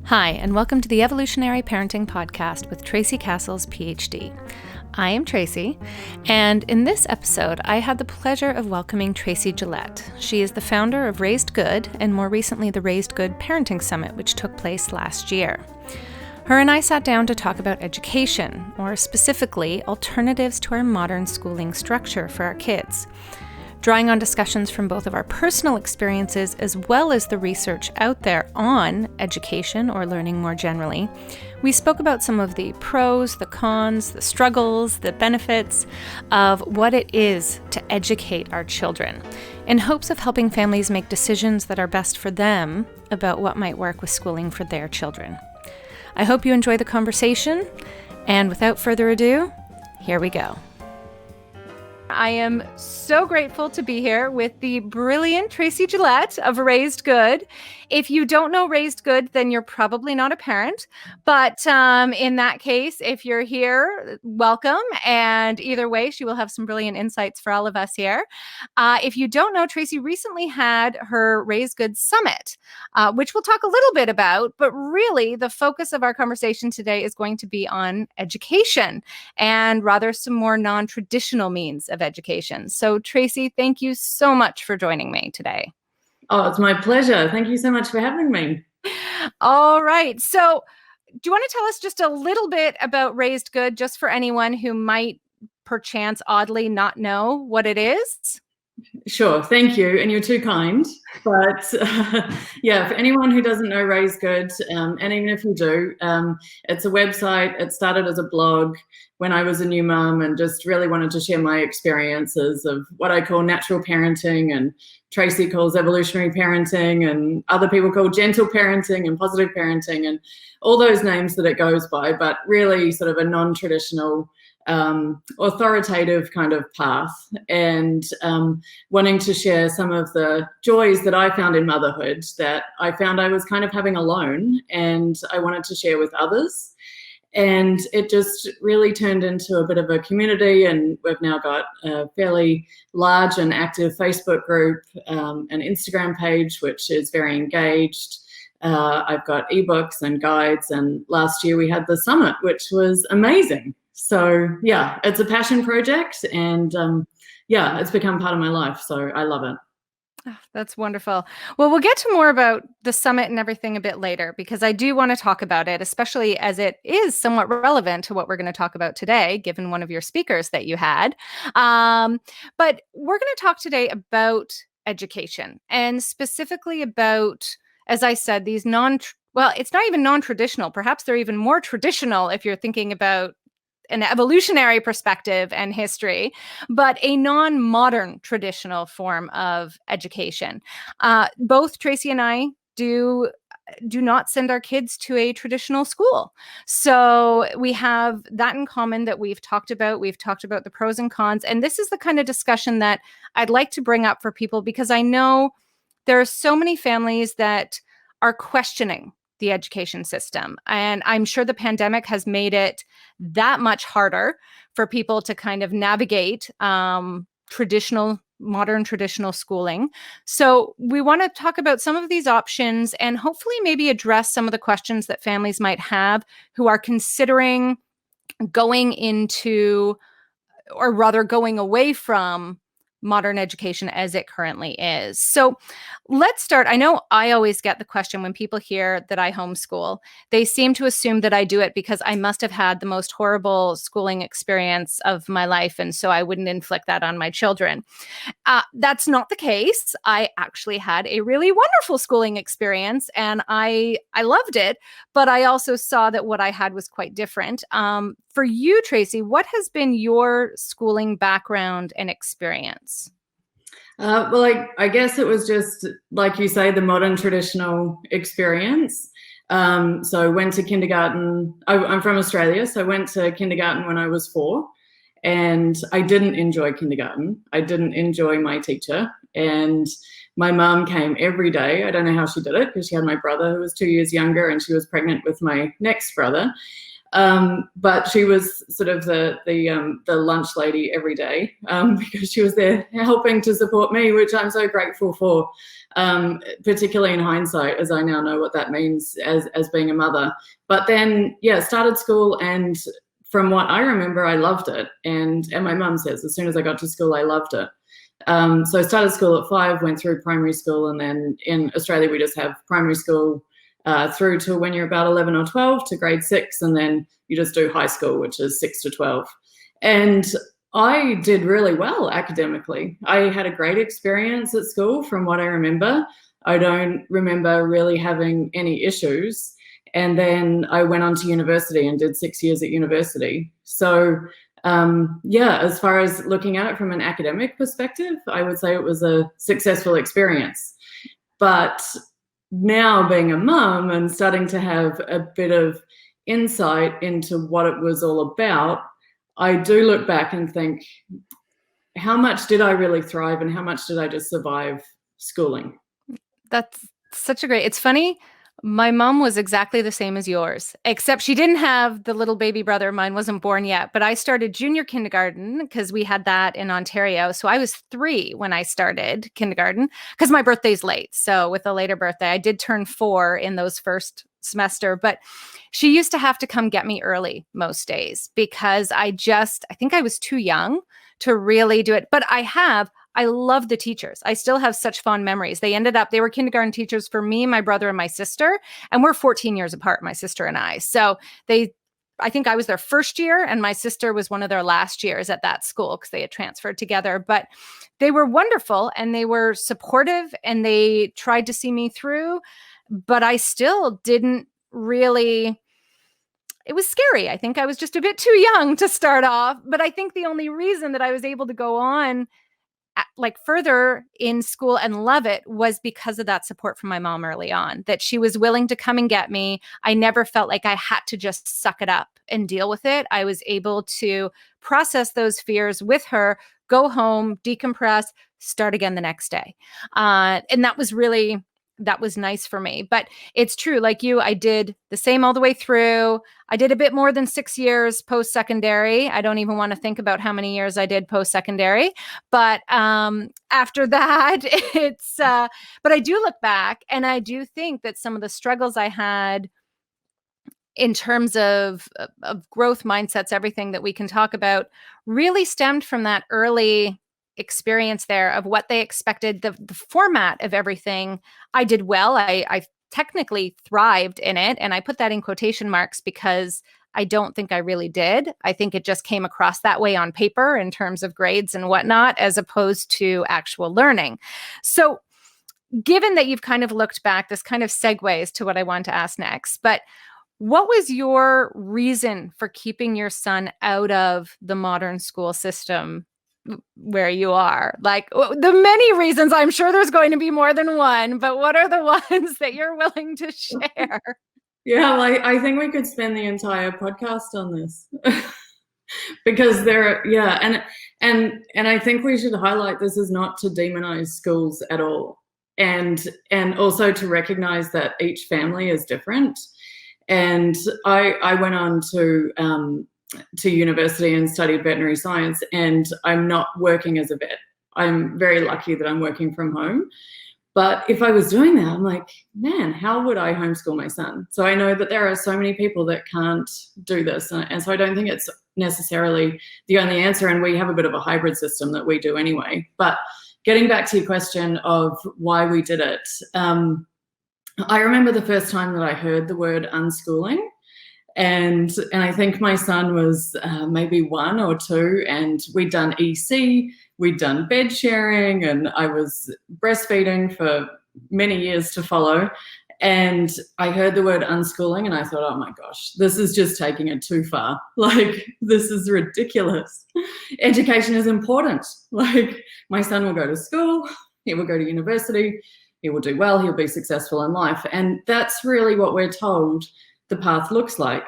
Hi, and welcome to the Evolutionary Parenting Podcast with Tracy Castles, PhD. I am Tracy, and in this episode, I had the pleasure of welcoming Tracy Gillett. She is the founder of Raised Good, and more recently the Raised Good Parenting Summit, which took place last year. Her and I sat down to talk about education, or specifically, alternatives to our modern schooling structure for our kids. Drawing on discussions from both of our personal experiences as well as the research out there on education or learning more generally, we spoke about some of the pros, the cons, the struggles, the benefits of what it is to educate our children, in hopes of helping families make decisions that are best for them about what might work with schooling for their children. I hope you enjoy the conversation, and without further ado, here we go. I am so grateful to be here with the brilliant Tracy Gillett of Raised Good. If you don't know Raised Good, then you're probably not a parent. But in that case, if you're here, welcome. And either way, she will have some brilliant insights for all of us here. If you don't know, Tracy recently had her Raised Good Summit, which we'll talk a little bit about. But really, the focus of our conversation today is going to be on education and rather some more non-traditional means of education. So Tracy, thank you so much for joining me today. Oh, it's my pleasure. Thank you so much for having me. All right. So do you want to tell us just a little bit about Raised Good, just for anyone who might perchance oddly not know what it is? Sure. Thank you. And you're too kind. But yeah, for anyone who doesn't know Raised Good, and even if you do, it's a website. It started as a blog when I was a new mum and just really wanted to share my experiences of what I call natural parenting, and Tracy calls evolutionary parenting, and other people call gentle parenting and positive parenting, and all those names that it goes by, but really sort of a non-traditional authoritative kind of path, and wanting to share some of the joys that I found in motherhood that I found I was kind of having alone, and I wanted to share with others. And it just really turned into a bit of a community, and we've now got a fairly large and active Facebook group, an Instagram page, which is very engaged. I've got ebooks and guides, and last year we had the summit, which was amazing. So yeah, it's a passion project, and it's become part of my life. So I love it. Oh, that's wonderful. Well, we'll get to more about the summit and everything a bit later, because I do want to talk about it, especially as it is somewhat relevant to what we're going to talk about today, given one of your speakers that you had. But we're going to talk today about education, and specifically about, as I said, these it's not even non-traditional. Perhaps they're even more traditional if you're thinking about an evolutionary perspective and history, but a non-modern traditional form of education. Both Tracy and I do not send our kids to a traditional school. So we have that in common that we've talked about. We've talked about the pros and cons. And this is the kind of discussion that I'd like to bring up for people, because I know there are so many families that are questioning the education system. And I'm sure the pandemic has made it that much harder for people to kind of navigate modern traditional schooling. So we want to talk about some of these options and hopefully maybe address some of the questions that families might have who are considering going into, or rather going away from, modern education as it currently is. So let's start. I know I always get the question when people hear that I homeschool, they seem to assume that I do it because I must have had the most horrible schooling experience of my life, and so I wouldn't inflict that on my children. That's not the case. I actually had a really wonderful schooling experience, and I loved it, but I also saw that what I had was quite different. For you, Tracy, what has been your schooling background and experience? I guess it was just, like you say, the modern traditional experience. So I went to kindergarten. I'm from Australia, so I went to kindergarten when I was 4, and I didn't enjoy kindergarten. I didn't enjoy my teacher, and my mum came every day. I don't know how she did it, because she had my brother who was 2 years younger, and she was pregnant with my next brother. But she was sort of the lunch lady every day, because she was there helping to support me, which I'm so grateful for, particularly in hindsight, as I now know what that means as being a mother. But then, started school, and from what I remember, I loved it. And my mum says as soon as I got to school, I loved it. So I started school at 5, went through primary school, and then in Australia we just have primary school through to when you're about 11 or 12 to grade 6, and then you just do high school, which is 6 to 12. And I did really well academically. I had a great experience at school from what I remember. I don't remember really having any issues. And then I went on to university and did 6 years at university. So as far as looking at it from an academic perspective, I would say it was a successful experience. But now being a mum and starting to have a bit of insight into what it was all about, I do look back and think, how much did I really thrive and how much did I just survive schooling? That's such a great, it's funny. My mom was exactly the same as yours, except she didn't have the little baby brother. Mine wasn't born yet, but I started junior kindergarten because we had that in Ontario. So I was 3 when I started kindergarten because my birthday's late. So with a later birthday, I did turn 4 in those first semester, but she used to have to come get me early most days because I think I was too young to really do it. But I love the teachers. I still have such fond memories. They were kindergarten teachers for me, my brother, and my sister. And we're 14 years apart, my sister and I. So I think I was their first year and my sister was one of their last years at that school because they had transferred together. But they were wonderful and they were supportive and they tried to see me through. But I still didn't really... It was scary. I think I was just a bit too young to start off. But I think the only reason that I was able to go on further in school and love it was because of that support from my mom early on, that she was willing to come and get me. I never felt like I had to just suck it up and deal with it. I was able to process those fears with her, go home, decompress, start again the next day. And that was nice for me. But it's true, like you, I did the same all the way through. I did a bit more than 6 years post-secondary. I don't even want to think about how many years I did post-secondary. But after that, but I do look back and I do think that some of the struggles I had in terms of growth mindsets, everything that we can talk about, really stemmed from that early experience there of what they expected, the format of everything. I did well. I technically thrived in it. And I put that in quotation marks because I don't think I really did. I think it just came across that way on paper in terms of grades and whatnot, as opposed to actual learning. So given that you've kind of looked back, this kind of segues to what I want to ask next. But what was your reason for keeping your son out of the modern school system where you are? Like, the many reasons, I'm sure there's going to be more than one, but what are the ones that you're willing to share? Yeah, well, I think we could spend the entire podcast on this because and I think we should highlight this is not to demonize schools at all, and also to recognize that each family is different. And I went on to university and studied veterinary science, and I'm not working as a vet. I'm very lucky that I'm working from home. But if I was doing that, I'm like, man, how would I homeschool my son? So I know that there are so many people that can't do this. And so I don't think it's necessarily the only answer. And we have a bit of a hybrid system that we do anyway. But getting back to your question of why we did it, I remember the first time that I heard the word unschooling. And I think my son was maybe 1 or 2, and we'd done EC, we'd done bed sharing, and I was breastfeeding for many years to follow. And I heard the word unschooling and I thought, oh my gosh, this is just taking it too far. Like, this is ridiculous. Education is important. Like, my son will go to school, he will go to university, he will do well, he'll be successful in life. And that's really what we're told the path looks like.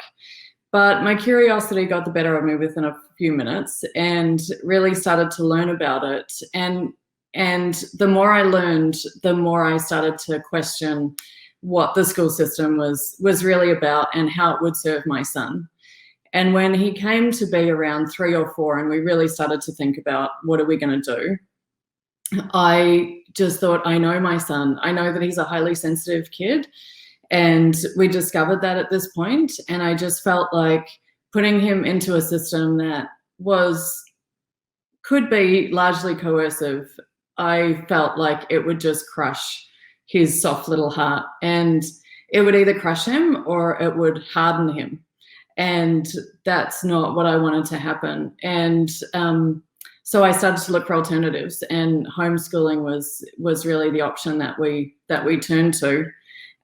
But my curiosity got the better of me within a few minutes and really started to learn about it. And the more I learned, the more I started to question what the school system was really about and how it would serve my son. And when he came to be around 3 or 4 and we really started to think about what are we going to do, I just thought, I know my son. I know that he's a highly sensitive kid. And we discovered that at this point. And I just felt like putting him into a system that could be largely coercive, I felt like it would just crush his soft little heart. And it would either crush him or it would harden him. And that's not what I wanted to happen. And so I started to look for alternatives, and homeschooling was really the option that we turned to.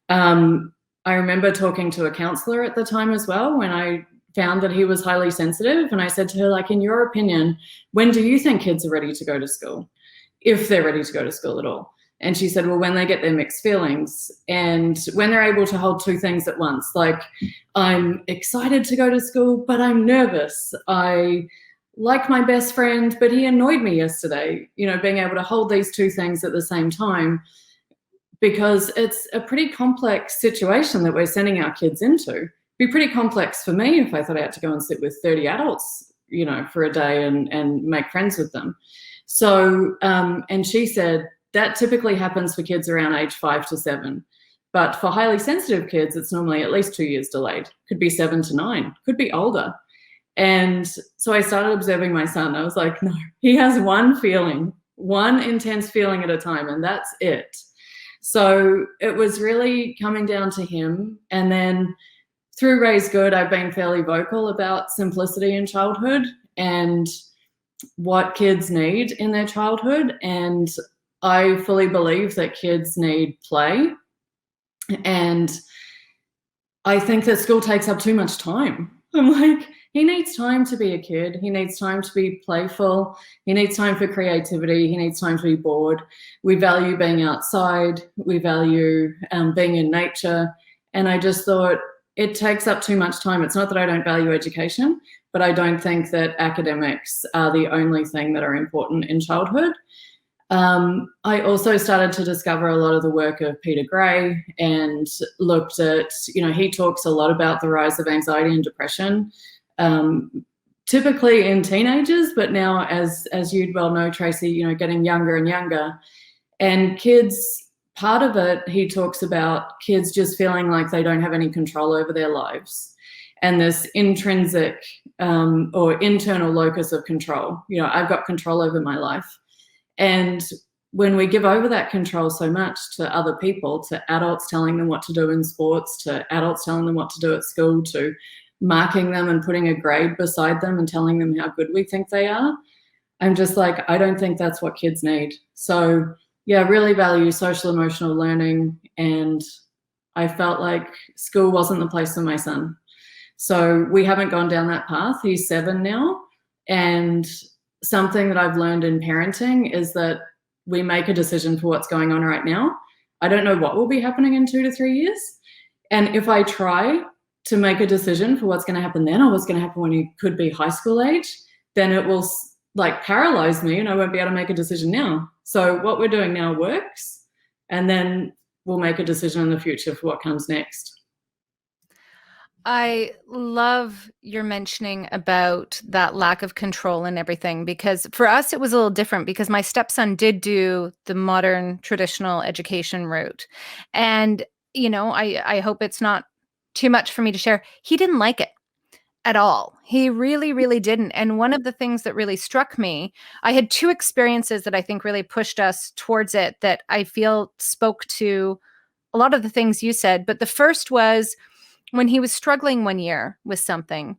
I remember talking to a counselor at the time as well when I found that he was highly sensitive, and I said to her, like, in your opinion, when do you think kids are ready to go to school, if they're ready to go to school at all? And she said, well, when they get their mixed feelings and when they're able to hold two things at once, like, I'm excited to go to school, but I'm nervous. I like my best friend, but he annoyed me yesterday. Being able to hold these two things at the same time, because it's a pretty complex situation that we're sending our kids into. It'd be pretty complex for me if I thought I had to go and sit with 30 adults, for a day and make friends with them. So, and she said, that typically happens for kids around age 5 to 7. But for highly sensitive kids, it's normally at least 2 years delayed. Could be 7 to 9, could be older. And so I started observing my son. I was like, no, he has one feeling, one intense feeling at a time, and that's it. So it was really coming down to him. And then through Raise Good, I've been fairly vocal about simplicity in childhood and what kids need in their childhood. And I fully believe that kids need play. And I think that school takes up too much time. I'm like, he needs time to be a kid. He needs time to be playful. He needs time for creativity. He needs time to be bored. We value being outside. We value being in nature. And I just thought it takes up too much time. It's not that I don't value education, but I don't think that academics are the only thing that are important in childhood. I also started to discover a lot of the work of Peter Gray and looked at, he talks a lot about the rise of anxiety and depression, typically in teenagers, but now, as you'd well know, Tracy, getting younger and younger. And kids, part of it, he talks about kids just feeling like they don't have any control over their lives. And this intrinsic or internal locus of control, I've got control over my life. And when we give over that control so much to other people, to adults telling them what to do in sports, to adults telling them what to do at school, to marking them and putting a grade beside them and telling them how good we think they are, I'm just like, I don't think that's what kids need. So, yeah, I really value social emotional learning, and I felt like school wasn't the place for my son. So we haven't gone down that path. He's 7 now, and something that I've learned in parenting is that we make a decision for what's going on right now. I don't know what will be happening in 2 to 3 years. And if I try to make a decision for what's going to happen then, or what's going to happen when he could be high school age, then it will paralyze me and I won't be able to make a decision now. So what we're doing now works, and then we'll make a decision in the future for what comes next. I love your mentioning about that lack of control and everything, because for us, it was a little different because my stepson did do the modern traditional education route. And, I hope it's not too much for me to share. He didn't like it at all. He really, really didn't. And one of the things that really struck me, I had 2 experiences that I think really pushed us towards it that I feel spoke to a lot of the things you said. But the first was, when he was struggling one year with something,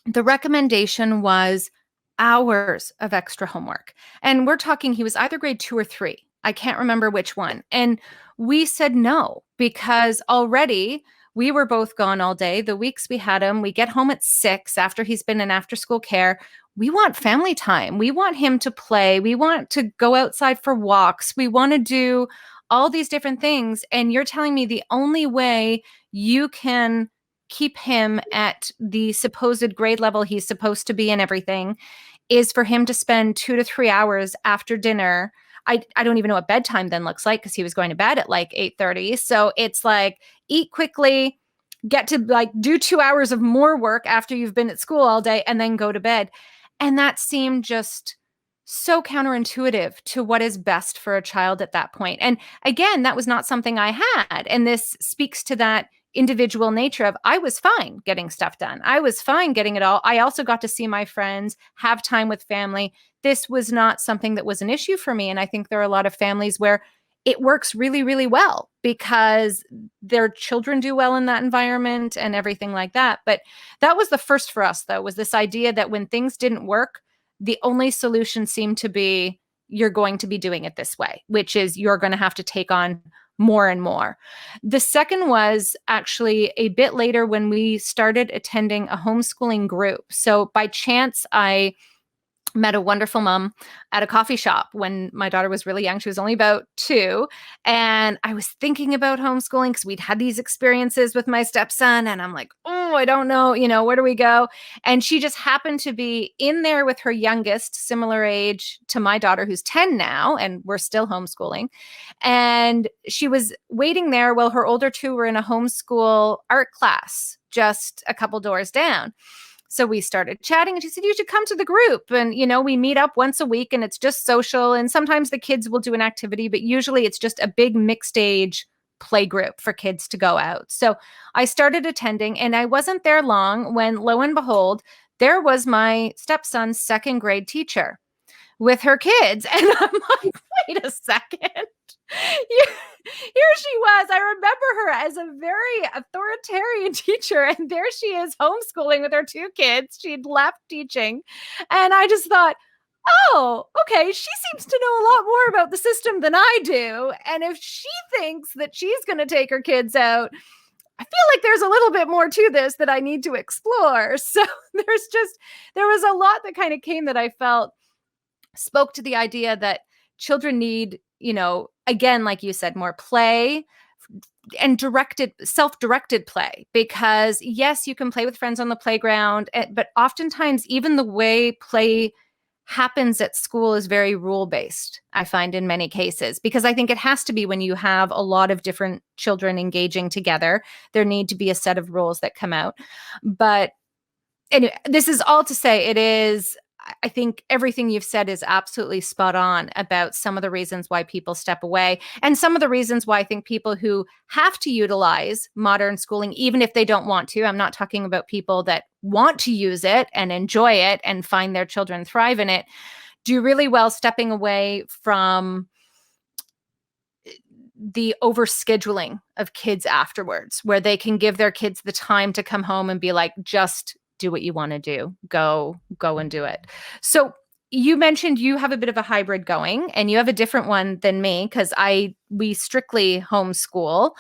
the recommendation was hours of extra homework. And we're talking, he was either grade 2 or 3. I can't remember which one. And we said no, because already we were both gone all day. The weeks we had him, we get home at 6 after he's been in after school care. We want family time. We want him to play. We want to go outside for walks. We want to do all these different things. And you're telling me the only way you can keep him at the supposed grade level he's supposed to be and everything is for him to spend 2 to 3 hours after dinner. I don't even know what bedtime then looks like, because he was going to bed at like 8:30. So it's like, eat quickly, get to like do 2 hours of more work after you've been at school all day and then go to bed. And that seemed just so counterintuitive to what is best for a child at that point. And again, that was not something I had. And this speaks to that individual nature of I was fine getting stuff done. I was fine getting it all. I also got to see my friends, have time with family. This was not something that was an issue for me. And I think there are a lot of families where it works really, really well because their children do well in that environment and everything like that. But that was the first for us, though, was this idea that when things didn't work, the only solution seemed to be you're going to be doing it this way, which is you're going to have to take on more and more. The second was actually a bit later when we started attending a homeschooling group. So by chance, I met a wonderful mom at a coffee shop when my daughter was really young. She was only about 2. And I was thinking about homeschooling because we'd had these experiences with my stepson. And I'm like, oh, I don't know, where do we go? And she just happened to be in there with her youngest, similar age to my daughter, who's 10 now, and we're still homeschooling. And she was waiting there while her older 2 were in a homeschool art class just a couple doors down. So we started chatting and she said, you should come to the group. And, we meet up once a week and it's just social. And sometimes the kids will do an activity, but usually it's just a big mixed age play group for kids to go out. So I started attending and I wasn't there long when lo and behold, there was my stepson's 2nd grade teacher with her kids. And I'm like, wait a second. Here she was. I remember her as a very authoritarian teacher. And there she is homeschooling with her 2 kids. She'd left teaching. And I just thought, oh, okay, she seems to know a lot more about the system than I do. And if she thinks that she's going to take her kids out, I feel like there's a little bit more to this that I need to explore. So there was a lot that kind of came that I felt spoke to the idea that children need, again, like you said, more play and self-directed play, because yes, you can play with friends on the playground, but oftentimes even the way play happens at school is very rule-based, I find in many cases, because I think it has to be when you have a lot of different children engaging together. There need to be a set of rules that come out. But anyway, this is all to say I think everything you've said is absolutely spot on about some of the reasons why people step away and some of the reasons why I think people who have to utilize modern schooling, even if they don't want to, I'm not talking about people that want to use it and enjoy it and find their children thrive in it, do really well stepping away from the overscheduling of kids afterwards, where they can give their kids the time to come home and be like, just do what you want to do. Go and do it. So you mentioned you have a bit of a hybrid going and you have a different one than me because we strictly homeschool,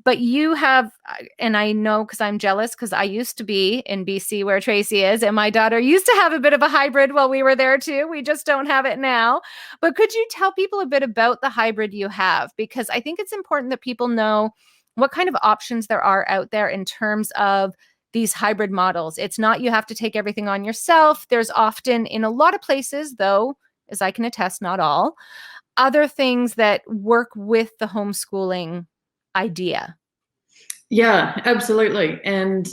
but you have, and I know because I'm jealous because I used to be in BC where Tracy is, and my daughter used to have a bit of a hybrid while we were there too. We just don't have it now. But could you tell people a bit about the hybrid you have? Because I think it's important that people know what kind of options there are out there in terms of these hybrid models. It's not you have to take everything on yourself. There's often, in a lot of places, though, as I can attest, not all, other things that work with the homeschooling idea. Yeah, absolutely. And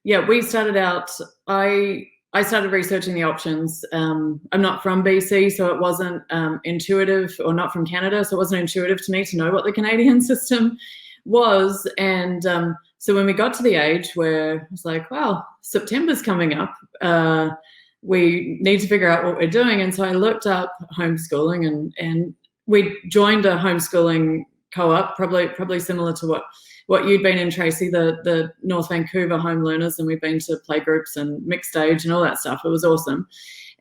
we started out, I started researching the options. I'm not from BC, so it wasn't intuitive, or not from Canada, so it wasn't intuitive to me to know what the Canadian system was. And so when we got to the age where it was like, wow, September's coming up, we need to figure out what we're doing. And so I looked up homeschooling and we joined a homeschooling co-op, probably similar to what you'd been in, Tracy, the North Vancouver Home Learners, and we've been to playgroups and mixed age and all that stuff. It was awesome.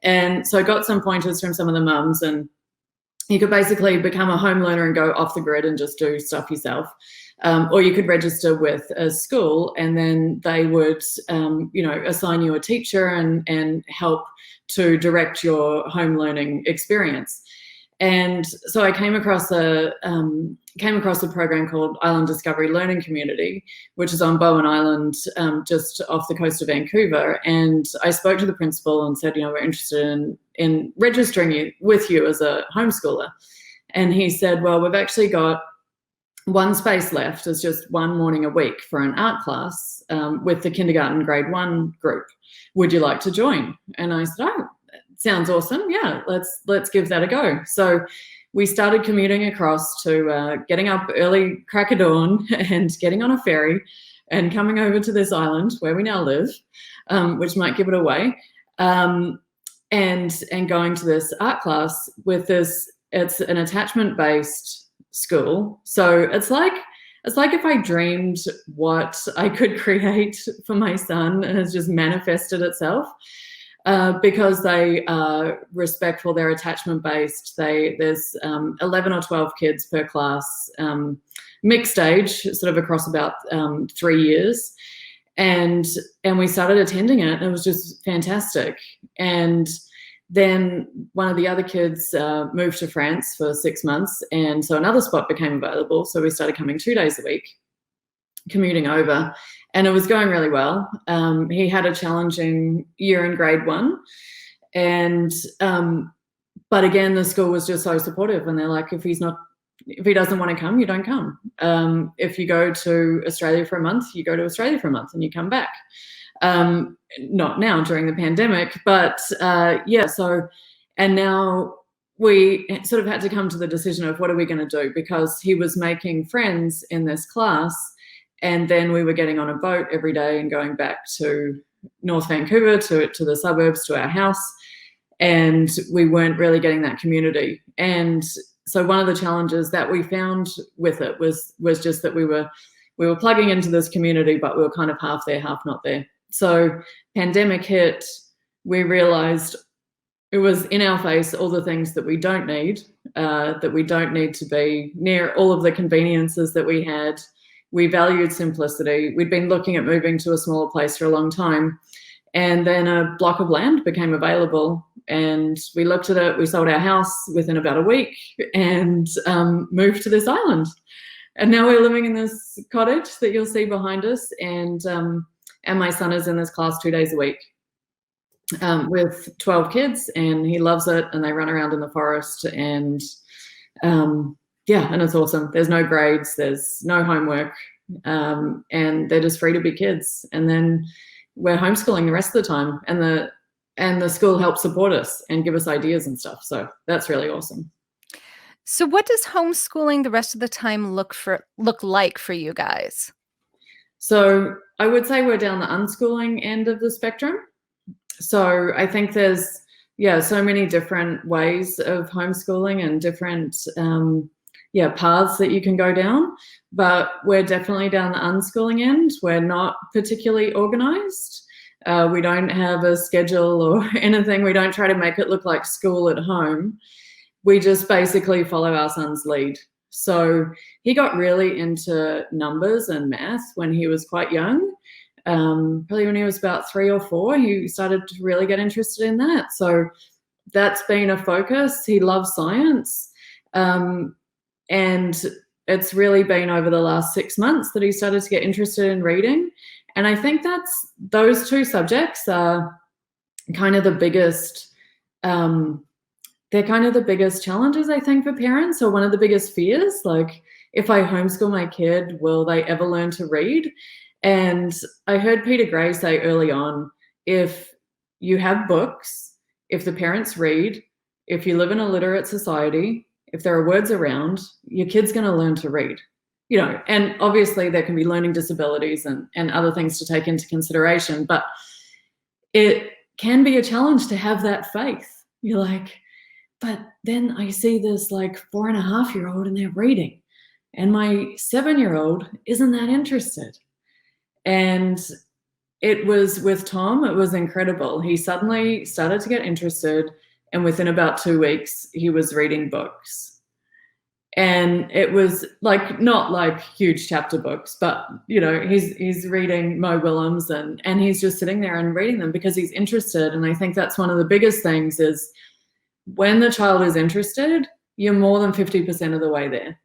And so I got some pointers from some of the mums, and you could basically become a home learner and go off the grid and just do stuff yourself. Or you could register with a school and then they would, assign you a teacher and help to direct your home learning experience. And so I came across a program called Island Discovery Learning Community, which is on Bowen Island, just off the coast of Vancouver. And I spoke to the principal and said, we're interested in registering you with you as a homeschooler. And he said, well, we've actually got one space left is just one morning a week for an art class with the kindergarten grade 1 group. Would you like to join? And I said, oh, sounds awesome. Yeah, let's give that a go. So we started commuting across to getting up early, crack of dawn, and getting on a ferry and coming over to this island where we now live, which might give it away, and going to this art class with this. It's an attachment-based school, so it's like if I dreamed what I could create for my son, and has just manifested itself. Because they are respectful, they're attachment-based. There's 11 or 12 kids per class, mixed age, sort of across about 3 years, and we started attending it. And it was just fantastic. And then one of the other kids moved to France for 6 months, and so another spot became available. So we started coming 2 days a week, commuting over. And it was going really well. He had a challenging year in grade 1. And, but again, the school was just so supportive. And they're like, if he doesn't want to come, you don't come. If you go to Australia for a month, you go to Australia for a month and you come back. Not now during the pandemic, but yeah. So, and now we sort of had to come to the decision of what are we going to do, because he was making friends in this class. And then we were getting on a boat every day and going back to North Vancouver, to the suburbs, to our house. And we weren't really getting that community. And so one of the challenges that we found with it was just that we were plugging into this community, but we were kind of half there, half not there. So pandemic hit, we realized it was in our face, all the things that we don't need to be near all of the conveniences that we had. We valued simplicity. We'd been looking at moving to a smaller place for a long time. And then a block of land became available, and we looked at it. We sold our house within about a week and moved to this island. And now we're living in this cottage that you'll see behind us. And my son is in this class 2 days a week with 12 kids, and he loves it. And they run around in the forest, and yeah, and it's awesome. There's no grades, there's no homework, and they're just free to be kids. And then we're homeschooling the rest of the time, and the school helps support us and give us ideas and stuff. So that's really awesome. So what does homeschooling the rest of the time look like for you guys? So I would say we're down the unschooling end of the spectrum. So I think there's, so many different ways of homeschooling and different paths that you can go down, but we're definitely down the unschooling end. We're not particularly organized. We don't have a schedule or anything. We don't try to make it look like school at home. We just basically follow our son's lead. So he got really into numbers and math when he was quite young. Probably when he was about 3 or 4, he started to really get interested in that. So that's been a focus. He loves science. And it's really been over the last 6 months that he started to get interested in reading. And I think those two subjects are kind of the biggest, they're kind of the biggest challenges, I think, for parents, or one of the biggest fears. Like, if I homeschool my kid, will they ever learn to read? And I heard Peter Gray say early on, if you have books, if the parents read, if you live in a literate society, if there are words around, your kid's going to learn to read. And obviously there can be learning disabilities and other things to take into consideration, but it can be a challenge to have that faith. You're like, but then I see this like 4.5-year-old and they're reading, and my 7-year-old isn't that interested. And it was with Tom, it was incredible. He suddenly started to get interested, and within about 2 weeks, he was reading books. And it was like, not like huge chapter books, but he's reading Mo Willems, and he's just sitting there and reading them because he's interested. And I think that's one of the biggest things is when the child is interested, you're more than 50% of the way there.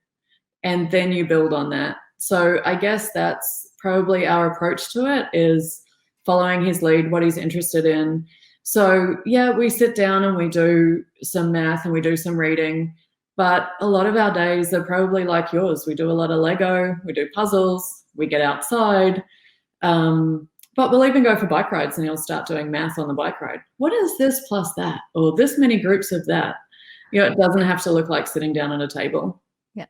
And then you build on that. So I guess that's probably our approach to it, is following his lead, what he's interested in. So yeah, we sit down and we do some math and we do some reading. But a lot of our days are probably like yours. We do a lot of Lego, we do puzzles, we get outside. But we'll even go for bike rides and you'll start doing math on the bike ride. What is this plus that? Or this many groups of that? It doesn't have to look like sitting down at a table. Yeah.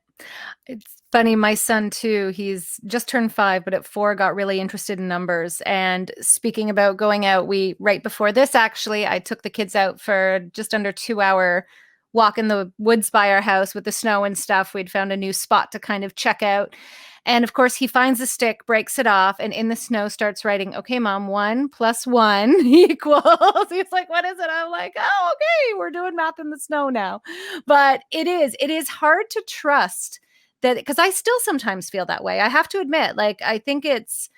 It's funny. My son too, he's just turned 5, but at 4 got really interested in numbers. And speaking about going out, right before this, actually, I took the kids out for just under 2-hour walk in the woods by our house with the snow and stuff. We'd found a new spot to kind of check out. And of course, he finds a stick, breaks it off, and in the snow starts writing, okay, Mom, 1 + 1 equals. He's like, what is it? I'm like, oh, okay, we're doing math in the snow now. But it is hard to trust that, because I still sometimes feel that way. I have to admit, like, I think it's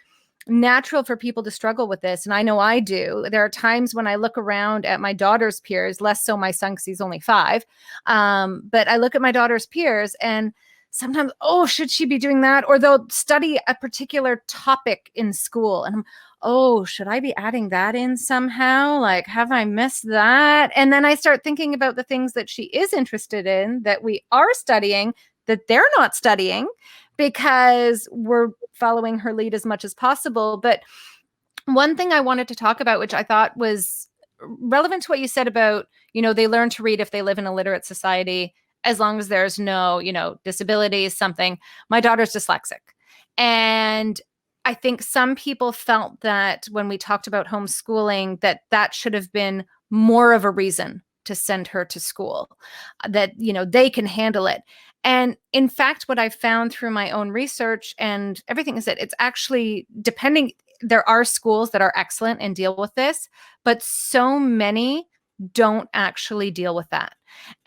natural for people to struggle with this. And I know I do. There are times when I look around at my daughter's peers, less so my son because he's only 5. But I look at my daughter's peers and sometimes, oh, should she be doing that? Or they'll study a particular topic in school. And oh, should I be adding that in somehow? Like, have I missed that? And then I start thinking about the things that she is interested in that we are studying that they're not studying because we're following her lead as much as possible. But one thing I wanted to talk about, which I thought was relevant to what you said about, they learn to read if they live in a literate society, as long as there's no, disabilities, something. My daughter's dyslexic. And I think some people felt that when we talked about homeschooling, that should have been more of a reason to send her to school, that, they can handle it. And in fact, what I found through my own research and everything is that it's actually depending. There are schools that are excellent and deal with this, but so many don't actually deal with that.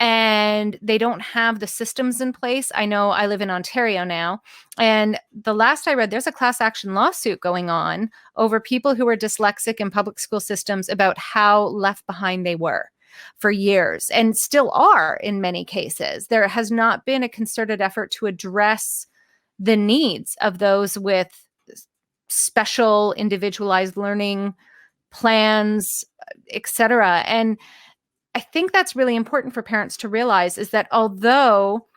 And they don't have the systems in place. I know I live in Ontario now, and the last I read, there's a class action lawsuit going on over people who are dyslexic in public school systems about how left behind they were for years and still are in many cases. There has not been a concerted effort to address the needs of those with special individualized learning plans, etc. And I think that's really important for parents to realize, is that although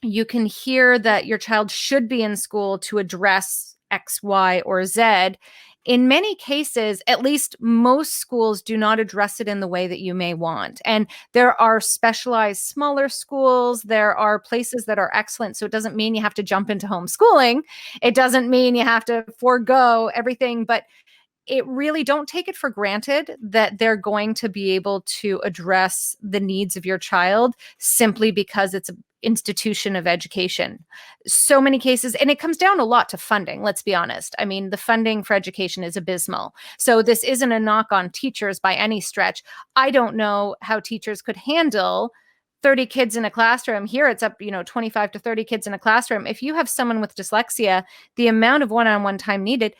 you can hear that your child should be in school to address X, Y, or Z, in many cases, at least most schools do not address it in the way that you may want. And there are specialized smaller schools. There are places that are excellent. So it doesn't mean you have to jump into homeschooling. It doesn't mean you have to forego everything, but it really, don't take it for granted that they're going to be able to address the needs of your child simply because it's an institution of education. So many cases, and it comes down a lot to funding, let's be honest. I mean, the funding for education is abysmal. So this isn't a knock on teachers by any stretch. I don't know how teachers could handle 30 kids in a classroom. Here it's up, 25 to 30 kids in a classroom. If you have someone with dyslexia, the amount of one-on-one time needed,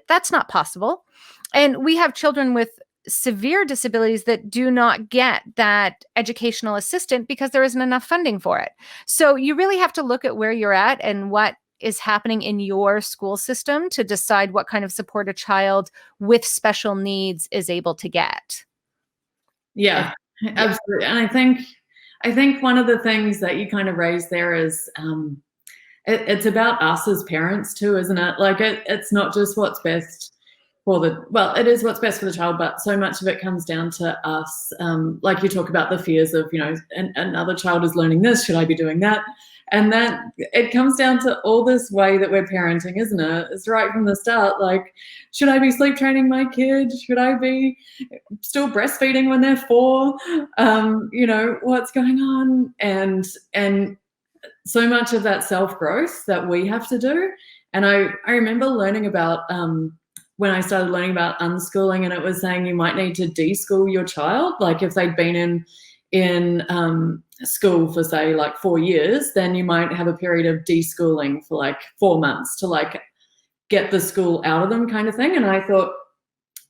that's not possible. And we have children with severe disabilities that do not get that educational assistant because there isn't enough funding for it. So you really have to look at where you're at and what is happening in your school system to decide what kind of support a child with special needs is able to get. Yeah, absolutely. And I think one of the things that you kind of raised there is it's about us as parents too, isn't it? Like it's not just what's best for it is what's best for the child, but so much of it comes down to us. Like you talk about the fears of, another child is learning this, should I be doing that? And that it comes down to all this way that we're parenting, isn't it? It's right from the start. Like, should I be sleep training my kid? Should I be still breastfeeding when they're 4? What's going on? And so much of that self-growth that we have to do. And I remember learning about when I started learning about unschooling, and it was saying you might need to de-school your child. Like if they'd been in school for say like 4 years, then you might have a period of de-schooling for like 4 months to like get the school out of them kind of thing. And I thought,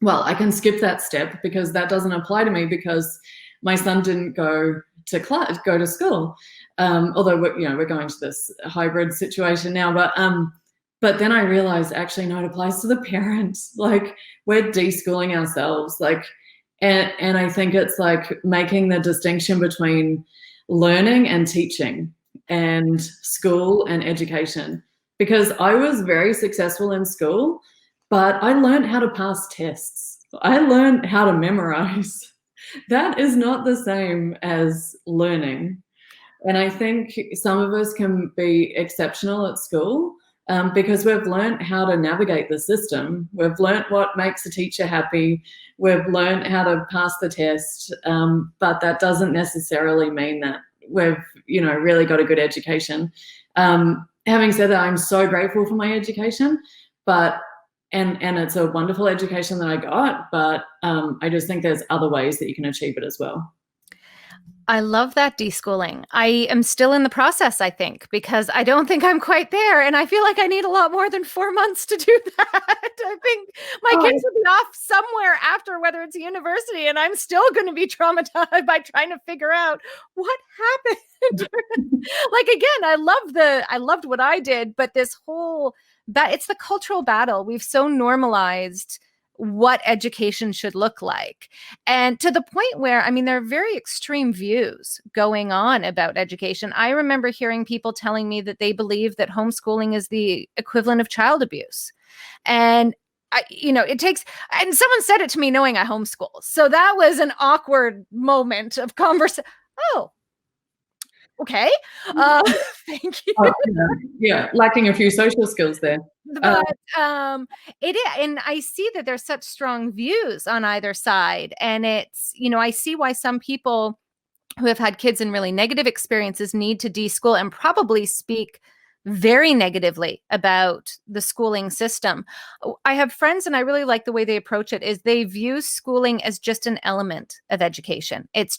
well, I can skip that step because that doesn't apply to me because my son didn't go to school. Although we're going to this hybrid situation now, but then I realized actually no, it applies to the parents. Like we're de-schooling ourselves. Like, and I think it's like making the distinction between learning and teaching and school and education, because I was very successful in school, but I learned how to pass tests. I learned how to memorize. That is not the same as learning. And I think some of us can be exceptional at school because we've learned how to navigate the system. We've learned what makes a teacher happy. We've learned how to pass the test, but that doesn't necessarily mean that we've, really got a good education. Having said that, I'm so grateful for my education, but and it's a wonderful education that I got, but I just think there's other ways that you can achieve it as well. I love that deschooling. I am still in the process, I think, because I don't think I'm quite there. And I feel like I need a lot more than 4 months to do that. I think my kids will be off somewhere after, whether it's university, and I'm still going to be traumatized by trying to figure out what happened. Like, again, I loved what I did, but this whole, it's the cultural battle. We've so normalized what education should look like. And to the point where, there are very extreme views going on about education. I remember hearing people telling me that they believe that homeschooling is the equivalent of child abuse. And it takes, and someone said it to me knowing I homeschool. So that was an awkward moment of conversation. Oh, okay. Thank you. Yeah, lacking a few social skills there. But it is, and I see that there's such strong views on either side. And it's, I see why some people who have had kids in really negative experiences need to deschool and probably speak very negatively about the schooling system. I have friends, and I really like the way they approach it, is they view schooling as just an element of education. It's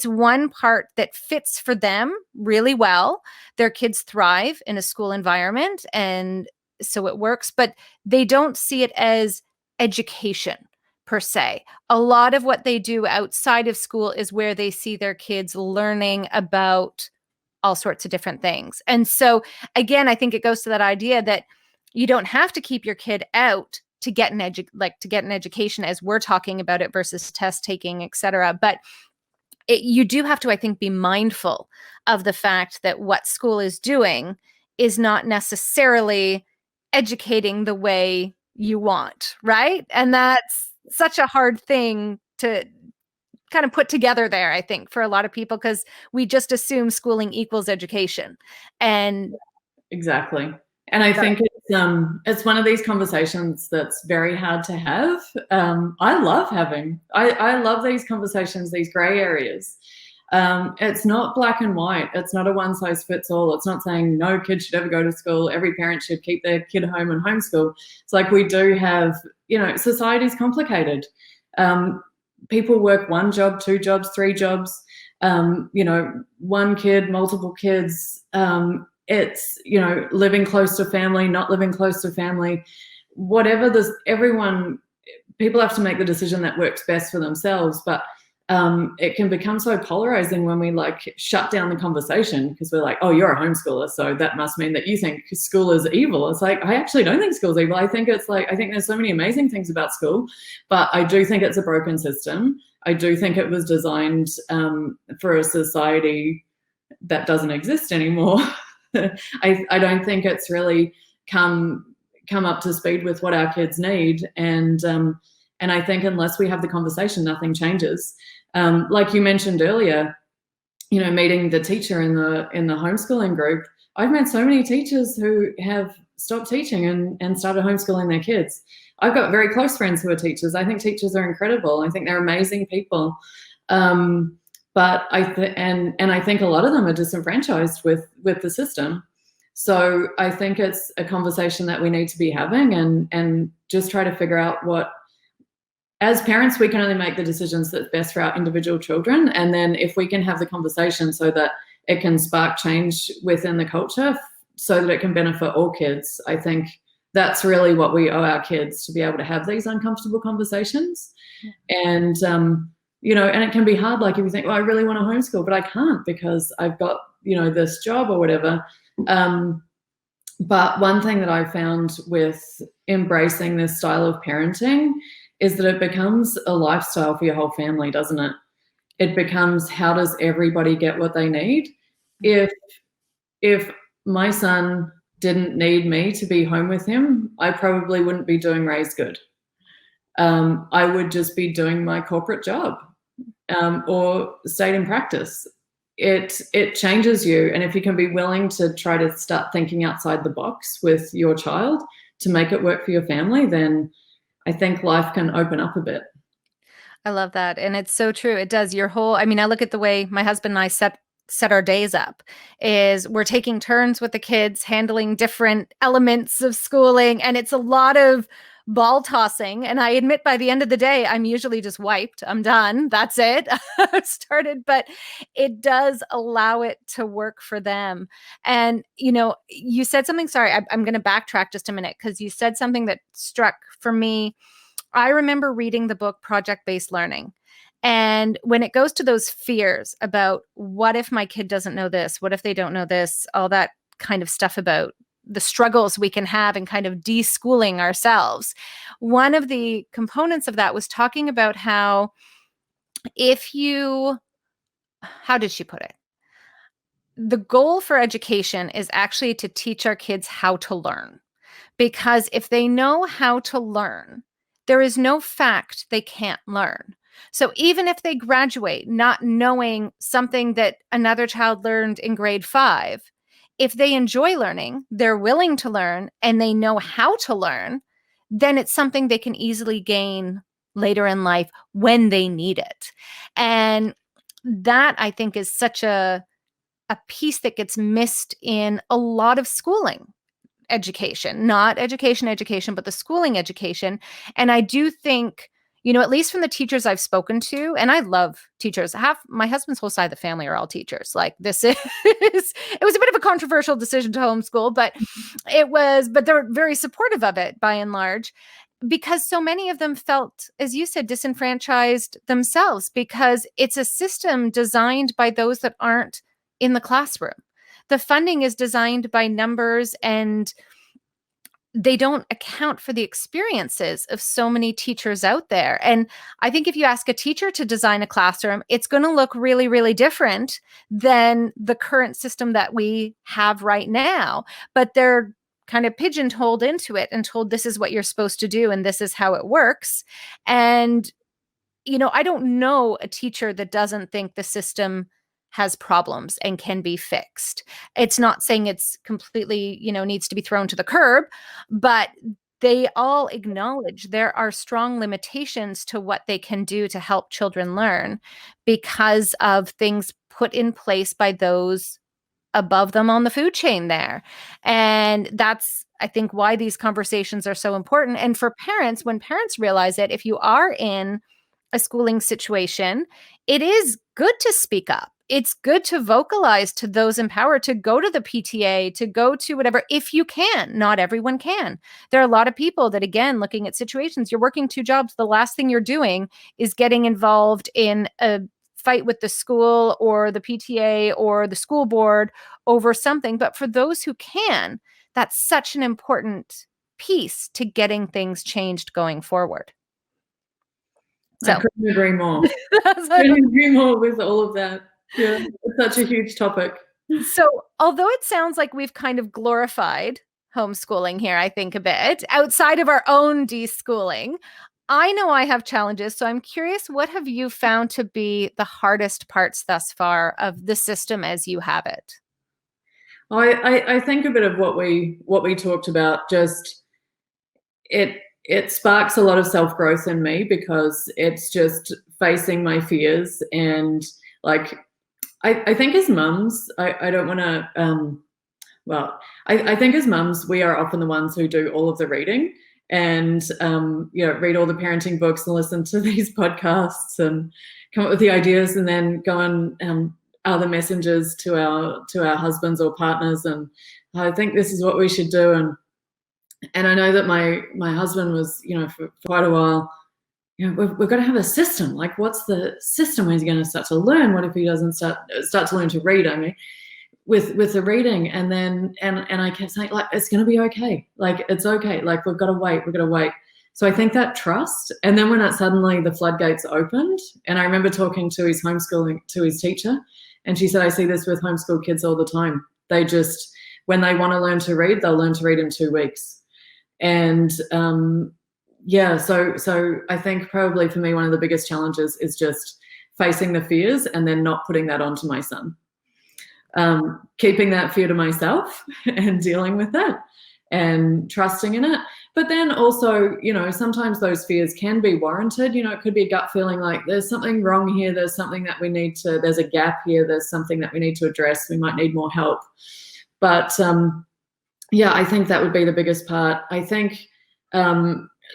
one part that fits for them really well. Their kids thrive in a school environment, and so it works, but they don't see it as education per se. A lot of what they do outside of school is where they see their kids learning about all sorts of different things. And so again, I think it goes to that idea that you don't have to keep your kid out to get an education as we're talking about it versus test taking, et cetera. But you do have to, I think, be mindful of the fact that what school is doing is not necessarily educating the way you want, right? And that's such a hard thing to kind of put together there, I think, for a lot of people, because we just assume schooling equals education. And exactly. And I think it's one of these conversations that's very hard to have. I love these conversations, these gray areas. It's not black and white. It's not a one size fits all. It's not saying no kid should ever go to school. Every parent should keep their kid home and homeschool. It's like we do have, society's complicated. People work 1 job, 2 jobs, 3 jobs, 1 kid, multiple kids. It's, living close to family, not living close to family, whatever people have to make the decision that works best for themselves. But it can become so polarizing when we shut down the conversation because we're like, oh, you're a homeschooler, so that must mean that you think school is evil. It's like, I actually don't think school's evil. I think there's so many amazing things about school, but I do think it's a broken system. I do think it was designed for a society that doesn't exist anymore. I don't think it's really come up to speed with what our kids need. And I think unless we have the conversation, nothing changes. Like you mentioned earlier, meeting the teacher in the homeschooling group, I've met so many teachers who have stopped teaching and started homeschooling their kids. I've got very close friends who are teachers. I think teachers are incredible. I think they're amazing people. But I think a lot of them are disenfranchised with the system. So I think it's a conversation that we need to be having and just try to figure out what, as parents, we can only make the decisions that's best for our individual children. And then if we can have the conversation so that it can spark change within the culture so that it can benefit all kids, I think that's really what we owe our kids, to be able to have these uncomfortable conversations. And, and it can be hard. Like if you think, well, I really want to homeschool, but I can't because I've got, this job or whatever. But one thing that I found with embracing this style of parenting is that it becomes a lifestyle for your whole family, doesn't it? it becomes, how does everybody get what they need? If my son didn't need me to be home with him, I probably wouldn't be doing Raise Good. I would just be doing my corporate job or stayed in practice. It changes you. And if you can be willing to try to start thinking outside the box with your child to make it work for your family, then I think life can open up a bit. I love that. And it's so true. It does. I look at the way my husband and I set our days up is we're taking turns with the kids handling different elements of schooling. And it's a lot of ball tossing. And I admit by the end of the day, I'm usually just wiped. I'm done. That's it. I've started, but it does allow it to work for them. And, you said something, sorry, I'm going to backtrack just a minute because you said something that struck for me. I remember reading the book Project-Based Learning. And when it goes to those fears about what if my kid doesn't know this, what if they don't know this, all that kind of stuff about the struggles we can have in kind of deschooling ourselves. One of the components of that was talking about how how did she put it? The goal for education is actually to teach our kids how to learn. Because if they know how to learn, there is no fact they can't learn. So even if they graduate not knowing something that another child learned in grade 5, if they enjoy learning, they're willing to learn, and they know how to learn, then it's something they can easily gain later in life when they need it. And that, I think, is such a piece that gets missed in a lot of schooling education, not education, but the schooling education. And I do think, at least from the teachers I've spoken to, and I love teachers. My husband's whole side of the family are all teachers. Like it was a bit of a controversial decision to homeschool, but they're very supportive of it by and large, because so many of them felt, as you said, disenfranchised themselves because it's a system designed by those that aren't in the classroom. The funding is designed by numbers, and they don't account for the experiences of so many teachers out there. And I think if you ask a teacher to design a classroom, it's going to look really, really different than the current system that we have right now. But they're kind of pigeonholed into it and told this is what you're supposed to do and this is how it works. And, I don't know a teacher that doesn't think the system has problems and can be fixed. It's not saying it's completely, needs to be thrown to the curb, but they all acknowledge there are strong limitations to what they can do to help children learn because of things put in place by those above them on the food chain there. And that's, I think, why these conversations are so important. And for parents, when parents realize it, if you are in a schooling situation, it is good to speak up. It's good to vocalize to those in power, to go to the PTA, to go to whatever, if you can. Not everyone can. There are a lot of people that, again, looking at situations, you're working 2 jobs. The last thing you're doing is getting involved in a fight with the school or the PTA or the school board over something. But for those who can, that's such an important piece to getting things changed going forward. So. I couldn't agree more. Couldn't agree more with all of that. Yeah, it's such a huge topic. So although it sounds like we've kind of glorified homeschooling here, I think a bit, outside of our own deschooling, I know I have challenges. So I'm curious, what have you found to be the hardest parts thus far of the system as you have it? I think a bit of what we talked about, just it sparks a lot of self-growth in me because it's just facing my fears. And like, I think as mums, I don't want to, I think as mums, we are often the ones who do all of the reading and, read all the parenting books and listen to these podcasts and come up with the ideas and then go and are the messengers to our husbands or partners. And I think this is what we should do. And I know that my husband was, for quite a while, we've got to have a system. Like, what's the system? When's he going to start to learn? What if he doesn't start to learn to read? I mean, with the reading, and then and I kept saying, like, it's going to be okay. Like, it's okay. Like, we've got to wait. So I think that trust, and then when it suddenly the floodgates opened, and I remember talking to his teacher, and she said, I see this with homeschool kids all the time. They just, when they want to learn to read, they'll learn to read in 2 weeks. And so I think probably for me, one of the biggest challenges is just facing the fears and then not putting that onto my son. Keeping that fear to myself and dealing with that and trusting in it. But then also, sometimes those fears can be warranted. It could be a gut feeling like there's something wrong here. There's something that there's a gap here. There's something that we need to address. We might need more help. But I think that would be the biggest part. I think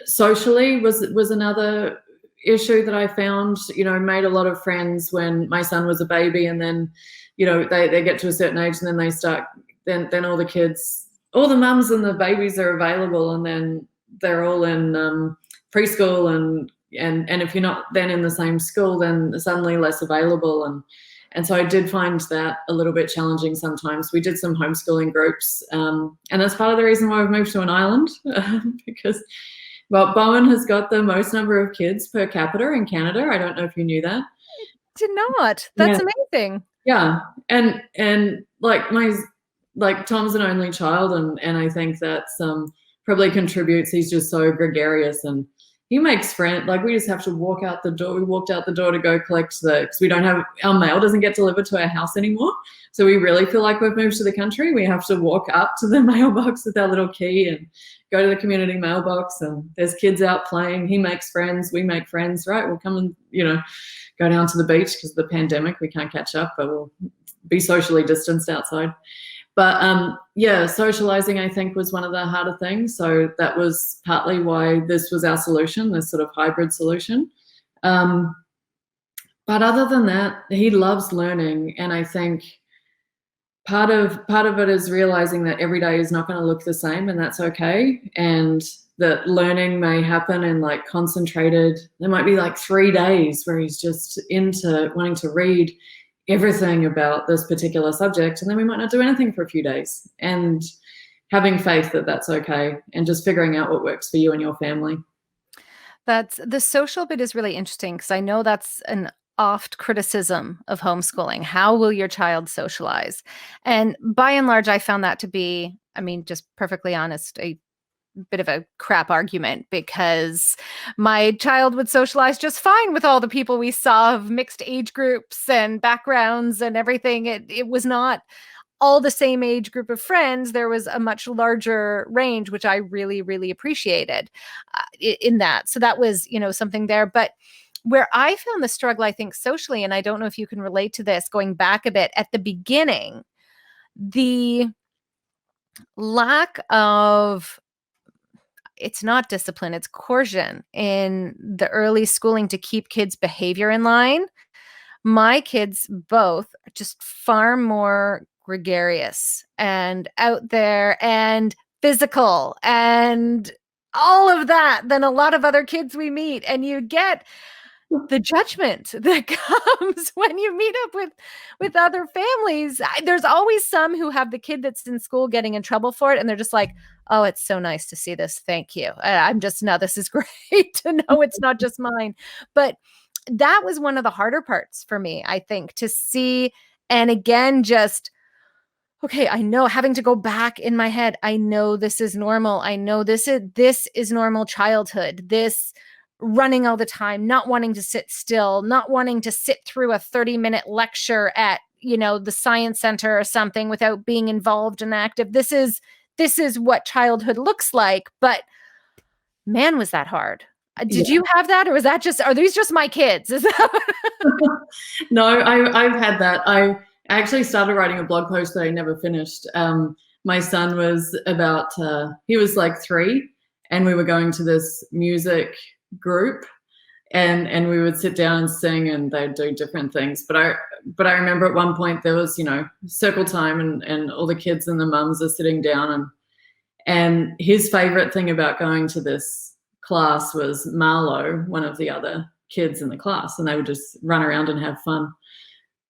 socially was another issue that I found, made a lot of friends when my son was a baby, and then, they get to a certain age and then they start, then all the kids, all the mums and the babies are available, and then they're all in preschool, and if you're not then in the same school, then suddenly less available. And so I did find that a little bit challenging sometimes. We did some homeschooling groups, and that's part of the reason why we've moved to an island, because, well, Bowen has got the most number of kids per capita in Canada. I don't know if you knew that. Did not. That's amazing. Yeah. And Tom's an only child, and I think that's probably contributes. He's just so gregarious, and he makes friends. Like, we just have to walk out the door. We walked out the door to go collect because we don't have, our mail doesn't get delivered to our house anymore. So we really feel like we've moved to the country. We have to walk up to the mailbox with our little key and go to the community mailbox, and there's kids out playing. He makes friends. We make friends, right? We'll come and, go down to the beach because of the pandemic. We can't catch up, but we'll be socially distanced outside. But socializing, I think, was one of the harder things. So that was partly why this was our solution, this sort of hybrid solution. But other than that, he loves learning. And I think part of it is realizing that every day is not going to look the same, and that's okay. And that learning may happen in concentrated, there might be 3 days where he's just into wanting to read everything about this particular subject, and then we might not do anything for a few days, and having faith that that's okay, and just figuring out what works for you and your family. That's the social bit is really interesting, because I know that's an oft criticism of homeschooling. How will your child socialize? And by and large, I found that to be, just perfectly honest, a bit of a crap argument, because my child would socialize just fine with all the people we saw of mixed age groups and backgrounds and everything. It was not all the same age group of friends. There was a much larger range, which I really, really appreciated in that. So that was, something there. But where I found the struggle, I think, socially, and I don't know if you can relate to this, going back a bit, at the beginning, the lack of, it's not discipline, it's coercion in the early schooling to keep kids' behavior in line. My kids both are just far more gregarious and out there and physical and all of that than a lot of other kids we meet. And you get the judgment that comes when you meet up with other families. There's always some who have the kid that's in school getting in trouble for it, and they're just like, oh, it's so nice to see this. Thank you. I'm just, no, this is great to know it's not just mine. But that was one of the harder parts for me, I think, to see. And again, just, okay, I know, having to go back in my head, I know this is normal. I know this is normal childhood. This running all the time, not wanting to sit still, not wanting to sit through a 30-minute lecture at, the science center or something without being involved and active. This is what childhood looks like. But man, was that hard. Did you have that, or are these just my kids? Is that No, I've had that. I actually started writing a blog post that I never finished. My son was he was 3, and we were going to this music group, and we would sit down and sing, and they'd do different things. But I remember at one point there was, circle time, and all the kids and the mums are sitting down, and his favorite thing about going to this class was Marlo, one of the other kids in the class, and they would just run around and have fun.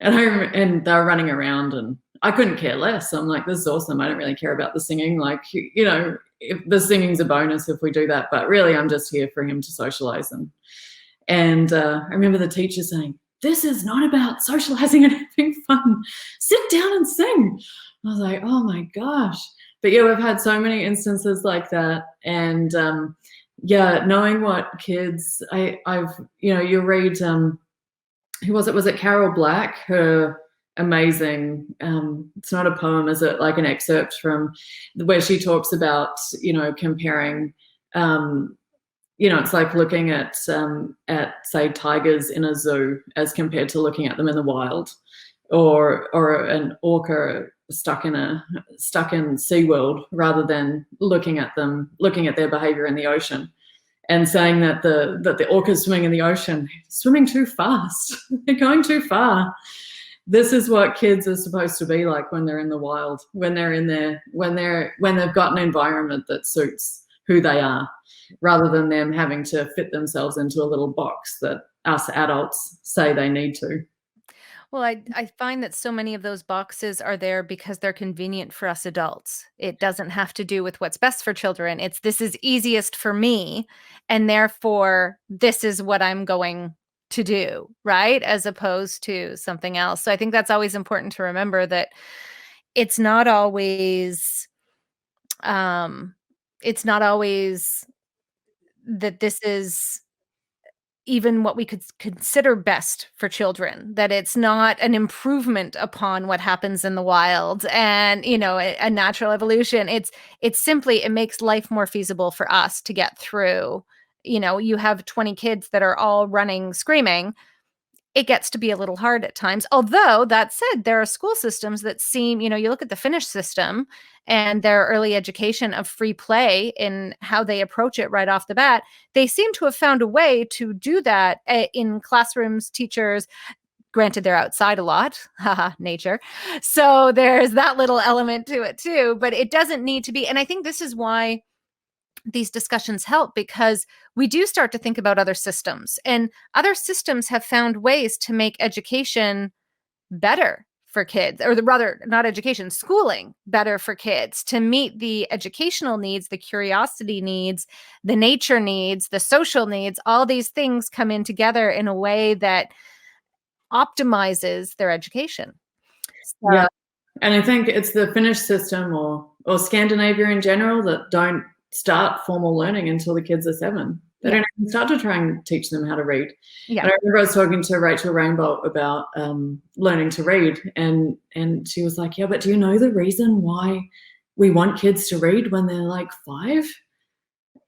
And they were running around, and I couldn't care less. I'm like, this is awesome. I don't really care about the singing. Like, if the singing's a bonus if we do that, but really I'm just here for him to socialize. And I remember the teacher saying, this is not about socializing and having fun. Sit down and sing. I was like, oh my gosh. But yeah, we've had so many instances like that. And knowing what kids, you read, who was it? Was it Carol Black? Her amazing, it's not a poem, is it? Like an excerpt from where she talks about, comparing, it's like looking at say tigers in a zoo as compared to looking at them in the wild, or an orca stuck in SeaWorld, rather than looking at their behavior in the ocean, and saying that the orcas swimming in the ocean, swimming too fast, they're going too far. This is what kids are supposed to be like when they're in the wild, when they've got an environment that suits who they are, rather than them having to fit themselves into a little box that us adults say they need to. Well, I find that so many of those boxes are there because they're convenient for us adults. It doesn't have to do with what's best for children. It's this is easiest for me, and therefore this is what I'm going to do, right? As opposed to something else. So I think that's always important to remember, that it's not always that this is even what we could consider best for children, that it's not an improvement upon what happens in the wild and, a natural evolution. It's simply, it makes life more feasible for us to get through. You have 20 kids that are all running, screaming. It gets to be a little hard at times. Although that said, there are school systems that seem, you look at the Finnish system and their early education of free play in how they approach it right off the bat. They seem to have found a way to do that in classrooms, teachers. Granted, they're outside a lot, nature. So there's that little element to it too, but it doesn't need to be. And I think this is why these discussions help, because we do start to think about other systems, and other systems have found ways to make education better for kids, or rather not education, schooling better for kids, to meet the educational needs, the curiosity needs, the nature needs, the social needs. All these things come in together in a way that optimizes their education. So, yeah. And I think it's the Finnish system or Scandinavia in general that don't start formal learning until the kids are 7. They don't even start to try and teach them how to read. Yeah. And I remember I was talking to Rachel Rainbow about learning to read, and she was like, yeah, but do you know the reason why we want kids to read when they're like 5?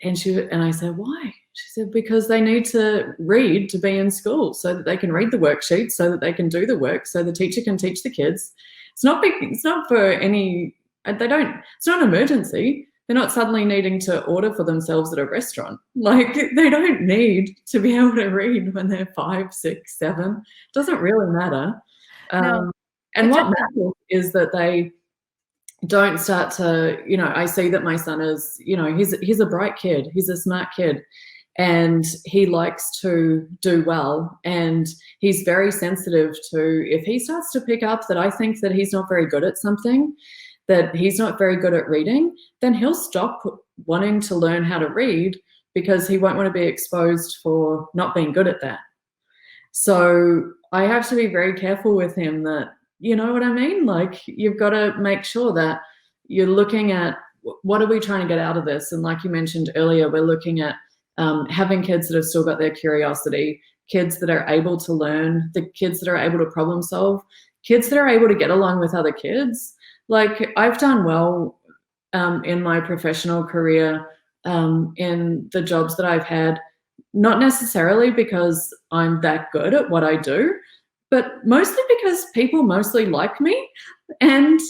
And I said, why? She said, because they need to read to be in school, so that they can read the worksheets, so that they can do the work, so the teacher can teach the kids. It's not for any, it's not an emergency. They're not suddenly needing to order for themselves at a restaurant. Like, they don't need to be able to read when they're 5, 6, 7. It doesn't really matter. No, and what matters is that they don't start to, I see that my son is, he's a bright kid. He's a smart kid. And he likes to do well. And he's very sensitive to, if he starts to pick up that I think that he's not very good at something, that he's not very good at reading, then he'll stop wanting to learn how to read, because he won't want to be exposed for not being good at that. So I have to be very careful with him that, you know what I mean? Like, you've got to make sure that you're looking at what are we trying to get out of this? And like you mentioned earlier, we're looking at having kids that have still got their curiosity, kids that are able to learn, the kids that are able to problem solve, kids that are able to get along with other kids. Like, I've done well in my professional career, in the jobs that I've had, not necessarily because I'm that good at what I do, but mostly because people mostly like me, and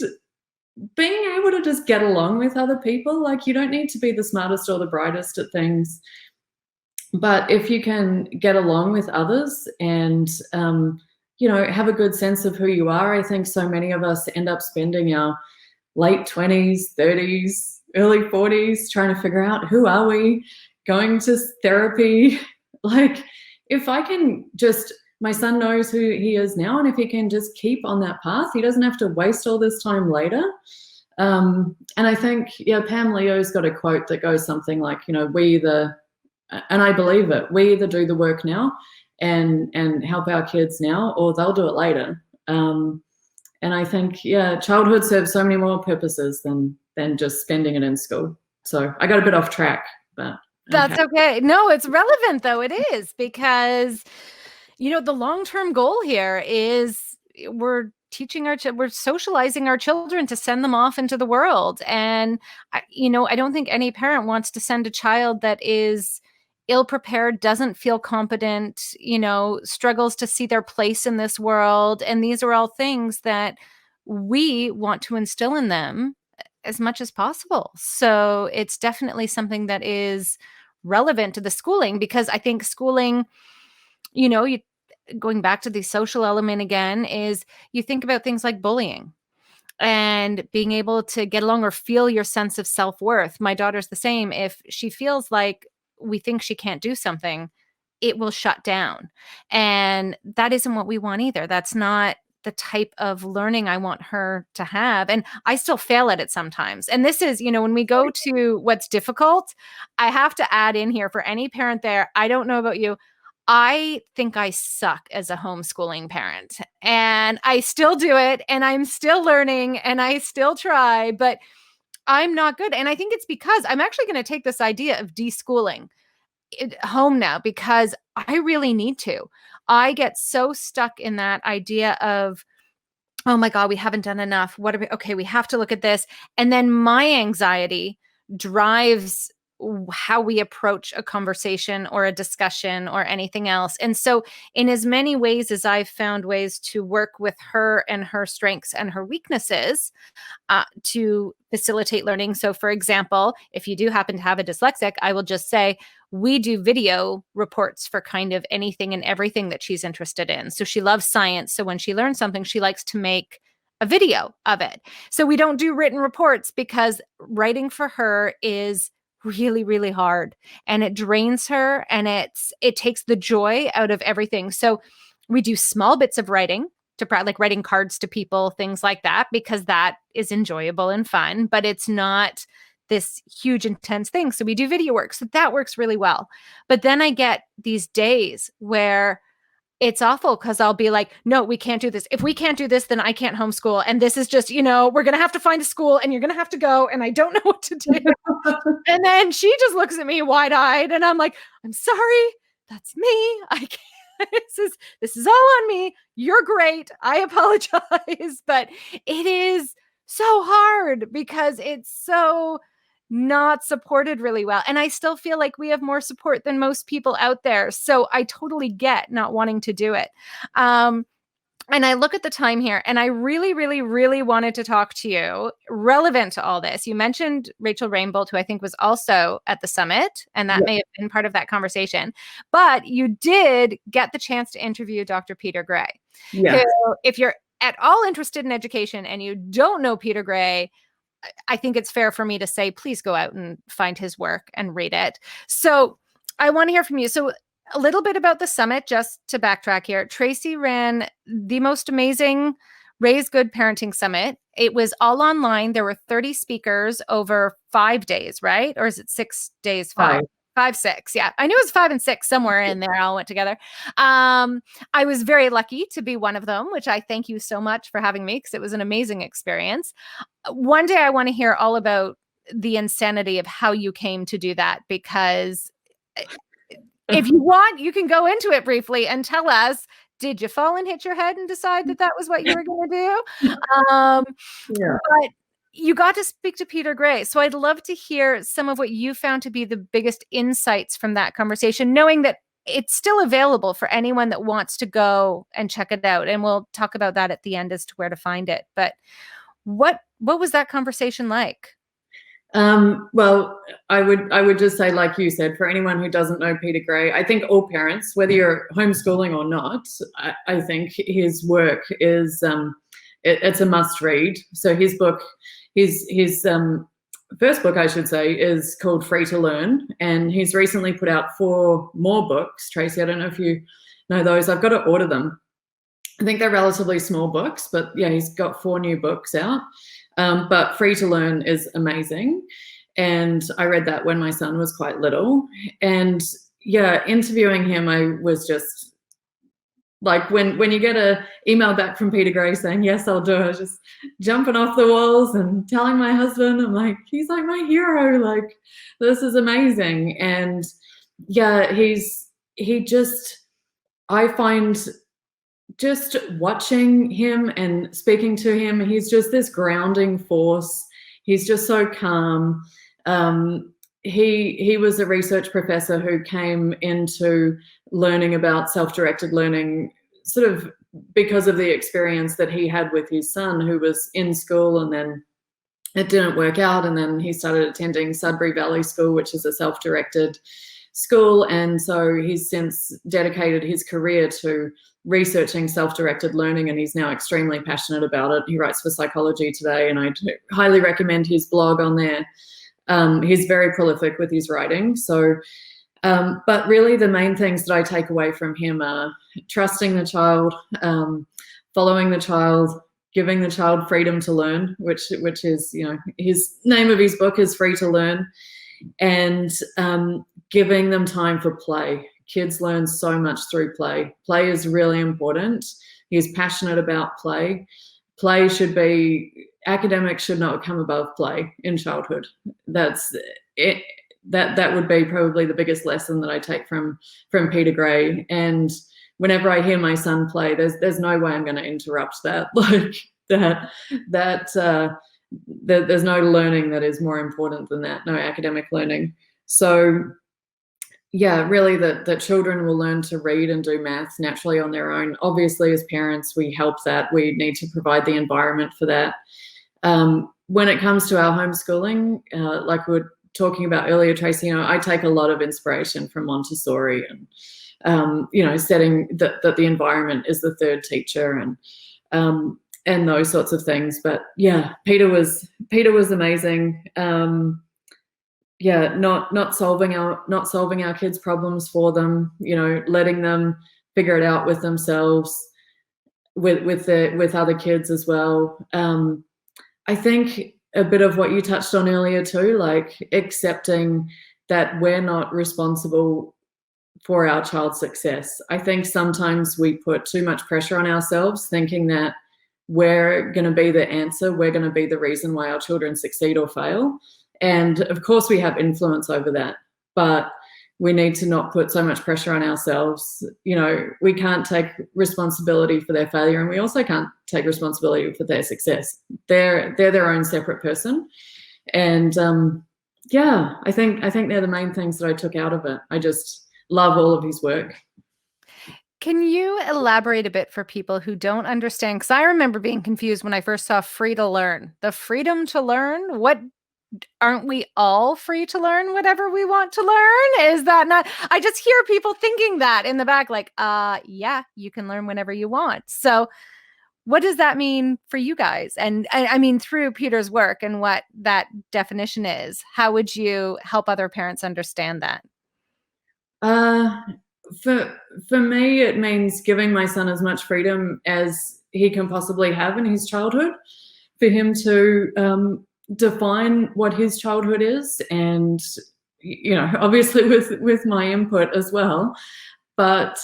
being able to just get along with other people. Like, you don't need to be the smartest or the brightest at things, but if you can get along with others and have a good sense of who you are. I think so many of us end up spending our late 20s, 30s, early 40s trying to figure out, who are we, going to therapy. Like, if I can just my son knows who he is now, and if he can just keep on that path, he doesn't have to waste all this time later. And I think, Pam Leo's got a quote that goes something like, and I believe it, we either do the work now and help our kids now, or they'll do it later. And I think, childhood serves so many more purposes than just spending it in school. So I got a bit off track, but that's okay. No, it's relevant though. It is, because the long-term goal here is we're socializing our children to send them off into the world. And I don't think any parent wants to send a child that is ill-prepared, doesn't feel competent, struggles to see their place in this world. And these are all things that we want to instill in them as much as possible. So it's definitely something that is relevant to the schooling, because I think schooling, going back to the social element again, is you think about things like bullying and being able to get along or feel your sense of self-worth. My daughter's the same. If she feels like we think she can't do something, it will shut down. And that isn't what we want either. That's not the type of learning I want her to have. And I still fail at it sometimes. And this is, when we go to what's difficult, I have to add in here for any parent there, I don't know about you, I think I suck as a homeschooling parent, and I still do it, and I'm still learning, and I still try, but I'm not good. And I think it's because I'm actually going to take this idea of deschooling home now, because I really need to. I get so stuck in that idea of, oh my God, we haven't done enough. We have to look at this. And then my anxiety drives how we approach a conversation or a discussion or anything else. And so in as many ways as I've found ways to work with her and her strengths and her weaknesses to facilitate learning. So for example, if you do happen to have a dyslexic, I will just say, we do video reports for kind of anything and everything that she's interested in. So she loves science. So when she learns something, she likes to make a video of it. So we don't do written reports, because writing for her is really, really hard, and it drains her, and it takes the joy out of everything. So we do small bits of writing like writing cards to people, things like that, because that is enjoyable and fun, but it's not this huge intense thing. So we do video work. So that works really well. But then I get these days where it's awful, because I'll be like, no, we can't do this. If we can't do this, then I can't homeschool. And this is just, we're going to have to find a school, and you're going to have to go. And I don't know what to do. And then she just looks at me wide-eyed, and I'm like, I'm sorry. That's me. I can't. This is all on me. You're great. I apologize. But it is so hard, because it's so not supported really well. And I still feel like we have more support than most people out there. So I totally get not wanting to do it. And I look at the time here, and I really, really, really wanted to talk to you relevant to all this. You mentioned Rachel Rainbolt, who I think was also at the summit, and that may have been part of that conversation. But you did get the chance to interview Dr. Peter Gray. Yeah. Who, if you're at all interested in education and you don't know Peter Gray, I think it's fair for me to say, please go out and find his work and read it. So I want to hear from you. So a little bit about the summit, just to backtrack here. Tracy ran the most amazing Raise Good Parenting Summit. It was all online. There were 30 speakers over 5 days, right? Or is it 6 days? 5, 6. Yeah. I knew it was 5 and 6 somewhere in there. All went together. I was very lucky to be one of them, which I thank you so much for having me, because it was an amazing experience. One day I want to hear all about the insanity of how you came to do that, because if you want, you can go into it briefly and tell us, did you fall and hit your head and decide that was what you were going to do? But you got to speak to Peter Gray. So I'd love to hear some of what you found to be the biggest insights from that conversation, knowing that it's still available for anyone that wants to go and check it out. And we'll talk about that at the end as to where to find it. But what was that conversation like? Well, I would just say, like you said, for anyone who doesn't know Peter Gray, I think all parents, whether you're homeschooling or not, I think his work is it's a must read. So his book, his first book, I should say, is called Free to Learn, and he's recently put out 4 more books. Tracy, I don't know if you no, those, I've got to order them. I think they're relatively small books, but yeah, he's got 4 new books out. But Free to Learn is amazing. And I read that when my son was quite little. And yeah, interviewing him, I was just like, when you get an email back from Peter Gray saying, yes, I'll do it, just jumping off the walls and telling my husband, I'm like, he's like my hero. Like, this is amazing. And yeah, I find just watching him and speaking to him, he's just this grounding force. He's just so calm. He was a research professor who came into learning about self-directed learning sort of because of the experience that he had with his son, who was in school and then it didn't work out. And then he started attending Sudbury Valley School, which is a self-directed school. And so he's since dedicated his career to researching self-directed learning, and he's now extremely passionate about it. He writes for Psychology Today, and I highly recommend his blog on there. He's very prolific with his writing. So, but really the main things that I take away from him are trusting the child, following the child, giving the child freedom to learn, which is, you know, his name of his book is Free to Learn, and giving them time for play. Kids learn so much through play. Play is really important. He's passionate about play. Play should be, academics should not come above play in childhood. That's it. That would be probably the biggest lesson that I take from Peter Gray. And whenever I hear my son play, there's no way I'm going to interrupt that. Like there's no learning that is more important than that. No academic learning. So yeah, really that children will learn to read and do maths naturally on their own. Obviously, as parents, we help that. We need to provide the environment for that. When it comes to our homeschooling, like we were talking about earlier, Tracy, you know, I take a lot of inspiration from Montessori and, you know, setting that the environment is the third teacher and those sorts of things. But yeah, Peter was amazing. Yeah, not solving our kids' problems for them, you know, letting them figure it out with themselves, with other kids as well. I think a bit of what you touched on earlier too, like accepting that we're not responsible for our child's success. I think sometimes we put too much pressure on ourselves, thinking that we're going to be the answer, we're going to be the reason why our children succeed or fail. And of course we have influence over that, but we need to not put so much pressure on ourselves. You know, we can't take responsibility for their failure, and we also can't take responsibility for their success. They're their own separate person. And yeah, I think they're the main things that I took out of it. I just love all of his work. Can you elaborate a bit for people who don't understand? Because I remember being confused when I first saw Free to Learn. The freedom to learn? What? Aren't we all free to learn whatever we want to learn? Is that not? I just hear people thinking that in the back, like, yeah, you can learn whenever you want. So what does that mean for you guys? And I mean, through Peter's work and what that definition is, how would you help other parents understand that? For me, it means giving my son as much freedom as he can possibly have in his childhood, for him to define what his childhood is, and, you know, obviously with my input as well. But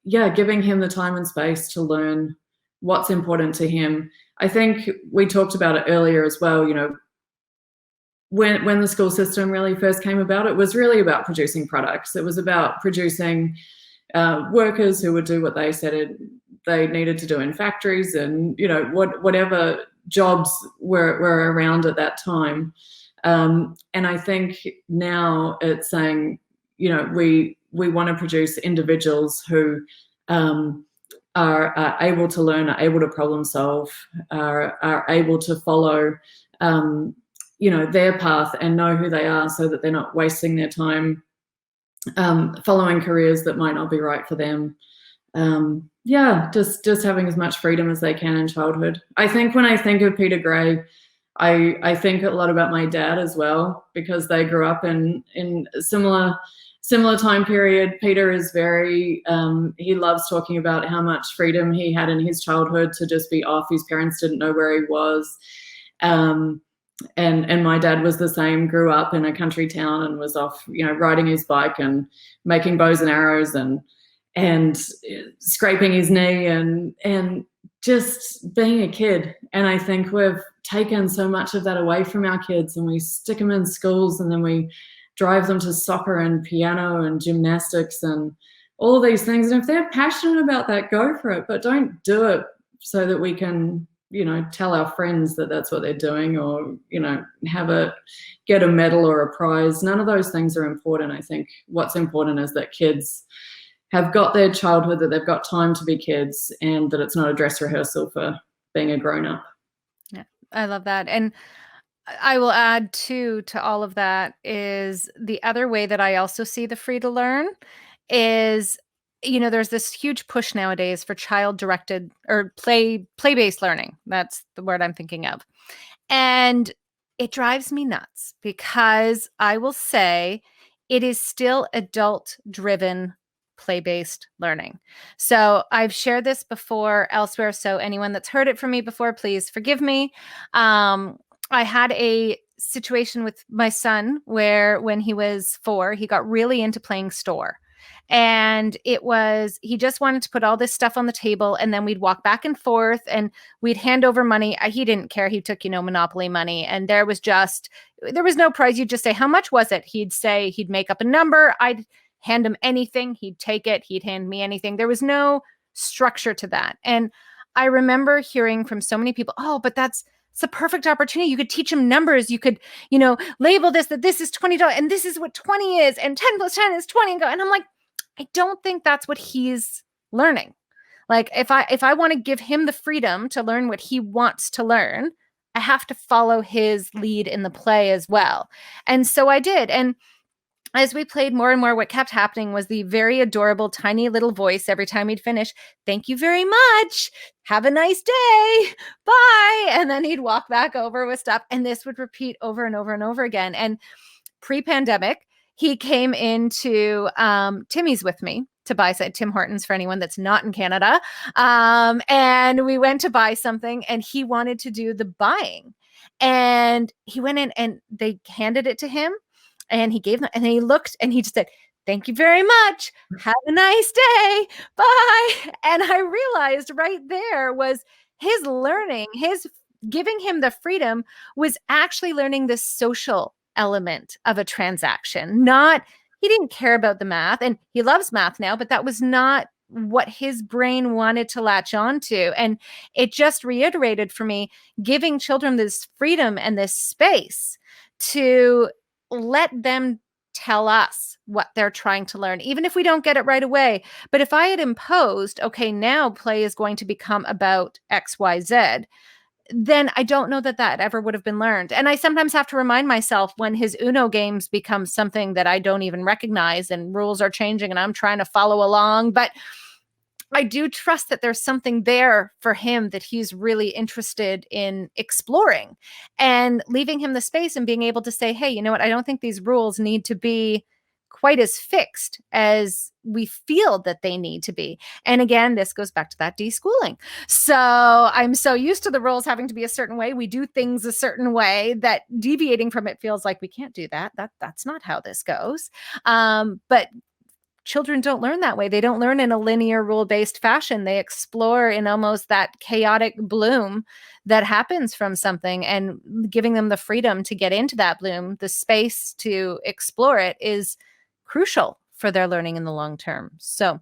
yeah, giving him the time and space to learn what's important to him. I think we talked about it earlier as well. You know, when the school system really first came about, it was really about producing products. It was about producing workers who would do what they said they needed to do in factories, and, you know, whatever jobs were around at that time. And I think now it's saying, you know, we want to produce individuals who are able to learn, are able to problem solve, are able to follow, you know, their path and know who they are, so that they're not wasting their time following careers that might not be right for them. Yeah, just having as much freedom as they can in childhood. I think when I think of Peter Gray, I think a lot about my dad as well, because they grew up in similar similar time period. Peter is very, he loves talking about how much freedom he had in his childhood to just be off. His parents didn't know where he was. And my dad was the same, grew up in a country town and was off, riding his bike and making bows and arrows and scraping his knee and just being a kid. And I think we've taken so much of that away from our kids, and we stick them in schools, and then we drive them to soccer and piano and gymnastics and all these things. And if they're passionate about that, go for it, but don't do it so that we can, tell our friends that that's what they're doing, or, get a medal or a prize. None of those things are important. I think what's important is that kids have got their childhood, that they've got time to be kids, and that it's not a dress rehearsal for being a grown-up. Yeah, I love that. And I will add too to all of that is the other way that I also see the free to learn is, there's this huge push nowadays for child-directed or play-based learning. That's the word I'm thinking of. And it drives me nuts because I will say it is still adult-driven play-based learning. So I've shared this before elsewhere. So anyone that's heard it from me before, please forgive me. I had a situation with my son where when he was 4, he got really into playing store. And he just wanted to put all this stuff on the table, and then we'd walk back and forth and we'd hand over money. He didn't care. He took, Monopoly money, and there was no prize. You'd just say, how much was it? He'd make up a number. I'd hand him anything. He'd take it. He'd hand me anything. There was no structure to that. And I remember hearing from so many people, oh, but it's a perfect opportunity. You could teach him numbers. You could, label this, that this is $20 and this is what 20 is and 10 plus 10 is 20 and go. And I'm like, I don't think that's what he's learning. Like if I want to give him the freedom to learn what he wants to learn, I have to follow his lead in the play as well. And so I did. And as we played more and more, what kept happening was the very adorable, tiny little voice every time he'd finish, thank you very much. Have a nice day. Bye. And then he'd walk back over with stuff. And this would repeat over and over and over again. And pre-pandemic, he came into Timmy's with me to buy Tim Hortons for anyone that's not in Canada. And we went to buy something and he wanted to do the buying. And he went in and they handed it to him. And he gave them, and he looked and he just said, thank you very much. Have a nice day. Bye. And I realized right there was his learning, his giving him the freedom was actually learning the social element of a transaction. He didn't care about the math, and he loves math now, but that was not what his brain wanted to latch onto. And it just reiterated for me, giving children this freedom and this space to let them tell us what they're trying to learn, even if we don't get it right away. But if I had imposed, okay, now play is going to become about X, Y, Z, then I don't know that ever would have been learned. And I sometimes have to remind myself when his Uno games become something that I don't even recognize and rules are changing and I'm trying to follow along. But I do trust that there's something there for him that he's really interested in exploring, and leaving him the space and being able to say, hey, you know what? I don't think these rules need to be quite as fixed as we feel that they need to be. And again, this goes back to that deschooling. So I'm so used to the rules having to be a certain way. We do things a certain way that deviating from it feels like we can't do that. That's not how this goes. But children don't learn that way. They don't learn in a linear rule-based fashion. They explore in almost that chaotic bloom that happens from something, and giving them the freedom to get into that bloom, the space to explore it, is crucial for their learning in the long term. So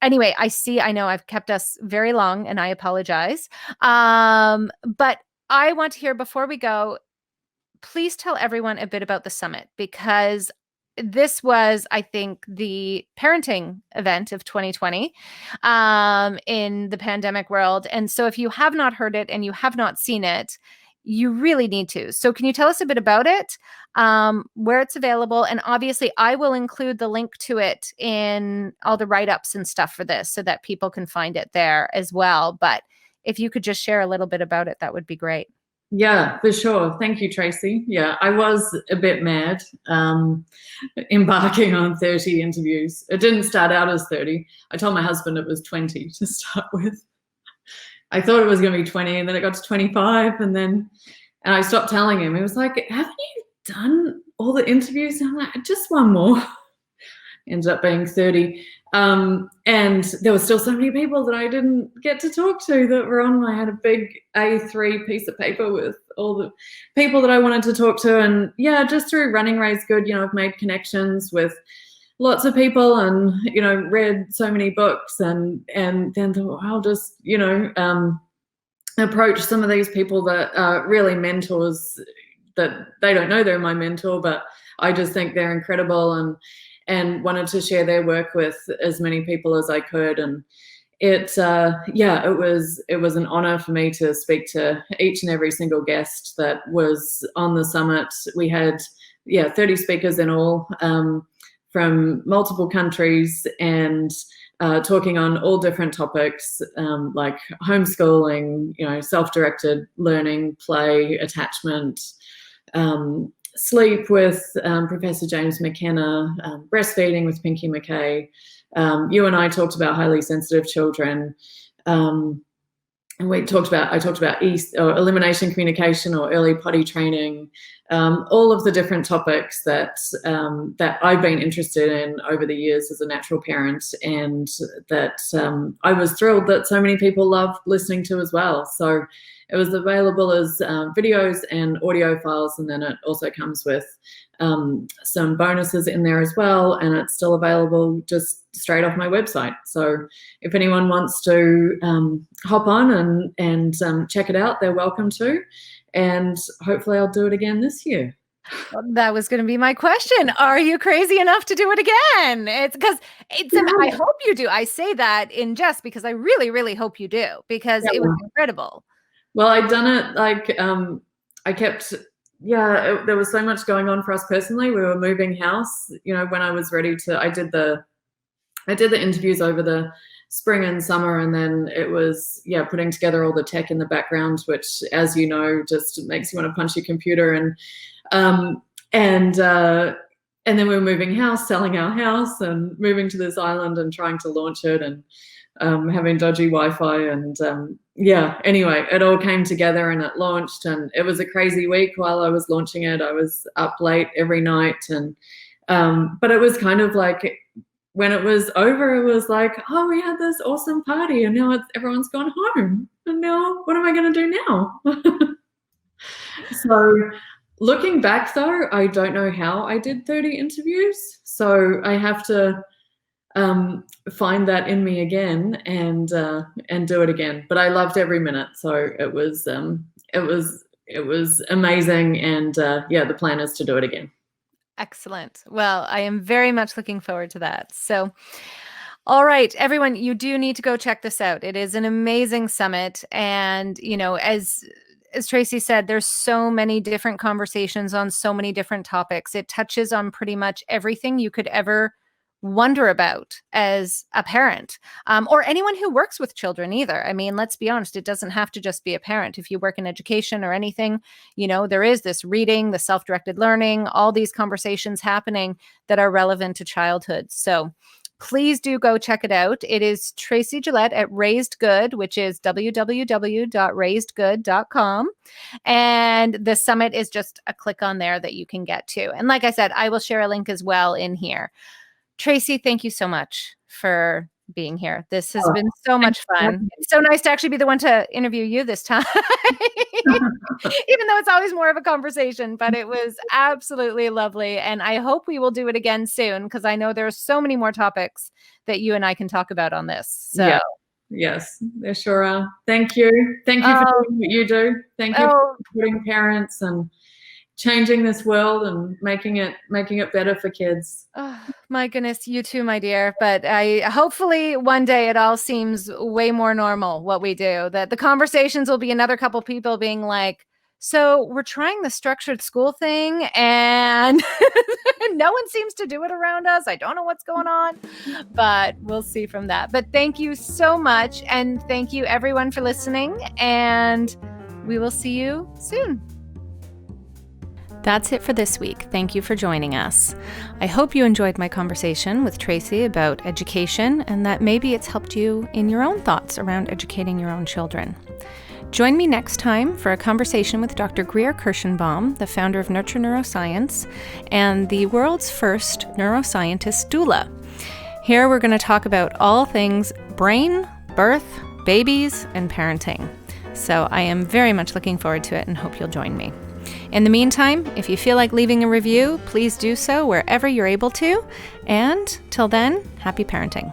anyway, I know I've kept us very long and I apologize. But I want to hear, before we go, please tell everyone a bit about the summit, because this was, I think, the parenting event of 2020 in the pandemic world. And so if you have not heard it and you have not seen it, you really need to. So can you tell us a bit about it, where it's available? And obviously I will include the link to it in all the write-ups and stuff for this so that people can find it there as well. But if you could just share a little bit about it, that would be great. Yeah, for sure. Thank you, Tracy. Yeah, I was a bit mad embarking on 30 interviews. It didn't start out as 30. I told my husband it was 20 to start with. I thought it was going to be 20, and then it got to 25, and I stopped telling him. He was like, haven't you done all the interviews? And I'm like, just one more. Ended up being 30. And there were still so many people that I didn't get to talk to that were on. I had a big A3 piece of paper with all the people that I wanted to talk to. And yeah, just through running Raise Good, I've made connections with lots of people and, read so many books and then thought, I'll just, approach some of these people that are really mentors that they don't know they're my mentor, but I just think they're incredible and wanted to share their work with as many people as I could. And it was an honor for me to speak to each and every single guest that was on the summit. We had 30 speakers in all from multiple countries and talking on all different topics like homeschooling, self-directed learning, play, attachment, sleep with Professor James McKenna, breastfeeding with Pinky McKay. You and I talked about highly sensitive children. And I talked about elimination communication or early potty training, all of the different topics that I've been interested in over the years as a natural parent, and that I was thrilled that so many people loved listening to as well. So it was available as videos and audio files, and then it also comes with some bonuses in there as well, and it's still available just straight off my website. So if anyone wants to hop on and check it out, they're welcome to, and hopefully I'll do it again this year. Well, that was going to be my question. Are you crazy enough to do it again? I hope you do. I say that in jest because I really, really hope you do, because it was incredible. Well, I'd done it there was so much going on for us personally. We were moving house, when I was ready to, I did the interviews over the spring and summer, and then it was, putting together all the tech in the background, which, as you know, just makes you want to punch your computer. And then we were moving house, selling our house and moving to this island and trying to launch it, and having dodgy Wi-Fi, and anyway, it all came together and it launched, and it was a crazy week while I was launching it. I was up late every night, and but it was kind of like, when it was over, it was like, oh, we had this awesome party, and now everyone's gone home, and now what am I going to do now? So looking back though, I don't know how I did 30 interviews, so I have to find that in me again and do it again. But I loved every minute, so it was amazing, and the plan is to do it again. Excellent. Well, I am very much looking forward to that. So, all right, everyone, you do need to go check this out. It is an amazing summit, and as Tracy said, there's so many different conversations on so many different topics. It touches on pretty much everything you could ever wonder about as a parent, or anyone who works with children either. I mean, let's be honest, it doesn't have to just be a parent. If you work in education or anything, there is this reading, the self-directed learning, all these conversations happening that are relevant to childhood. So please do go check it out. It is Tracy Gillett at Raised Good, which is www.raisedgood.com. And the summit is just a click on there that you can get to. And like I said, I will share a link as well in here. Tracy, thank you so much for being here. This has been so much fun. It's so nice to actually be the one to interview you this time, even though it's always more of a conversation, but it was absolutely lovely. And I hope we will do it again soon, because I know there are so many more topics that you and I can talk about on this. So. Yeah. Yes, there sure are. Thank you. Thank you for doing what you do. Thank you for supporting parents and changing this world and making it better for kids. Oh, my goodness, you too, my dear. But hopefully one day it all seems way more normal, what we do, that the conversations will be another couple people being like, so we're trying the structured school thing and no one seems to do it around us. I don't know what's going on, but we'll see from that. But thank you so much. And thank you everyone for listening. And we will see you soon. That's it for this week. Thank you for joining us. I hope you enjoyed my conversation with Tracy about education and that maybe it's helped you in your own thoughts around educating your own children. Join me next time for a conversation with Dr. Greer Kirschenbaum, the founder of Nurture Neuroscience and the world's first neuroscientist doula. Here we're going to talk about all things brain, birth, babies, and parenting. So I am very much looking forward to it and hope you'll join me. In the meantime, if you feel like leaving a review, please do so wherever you're able to. And till then, happy parenting.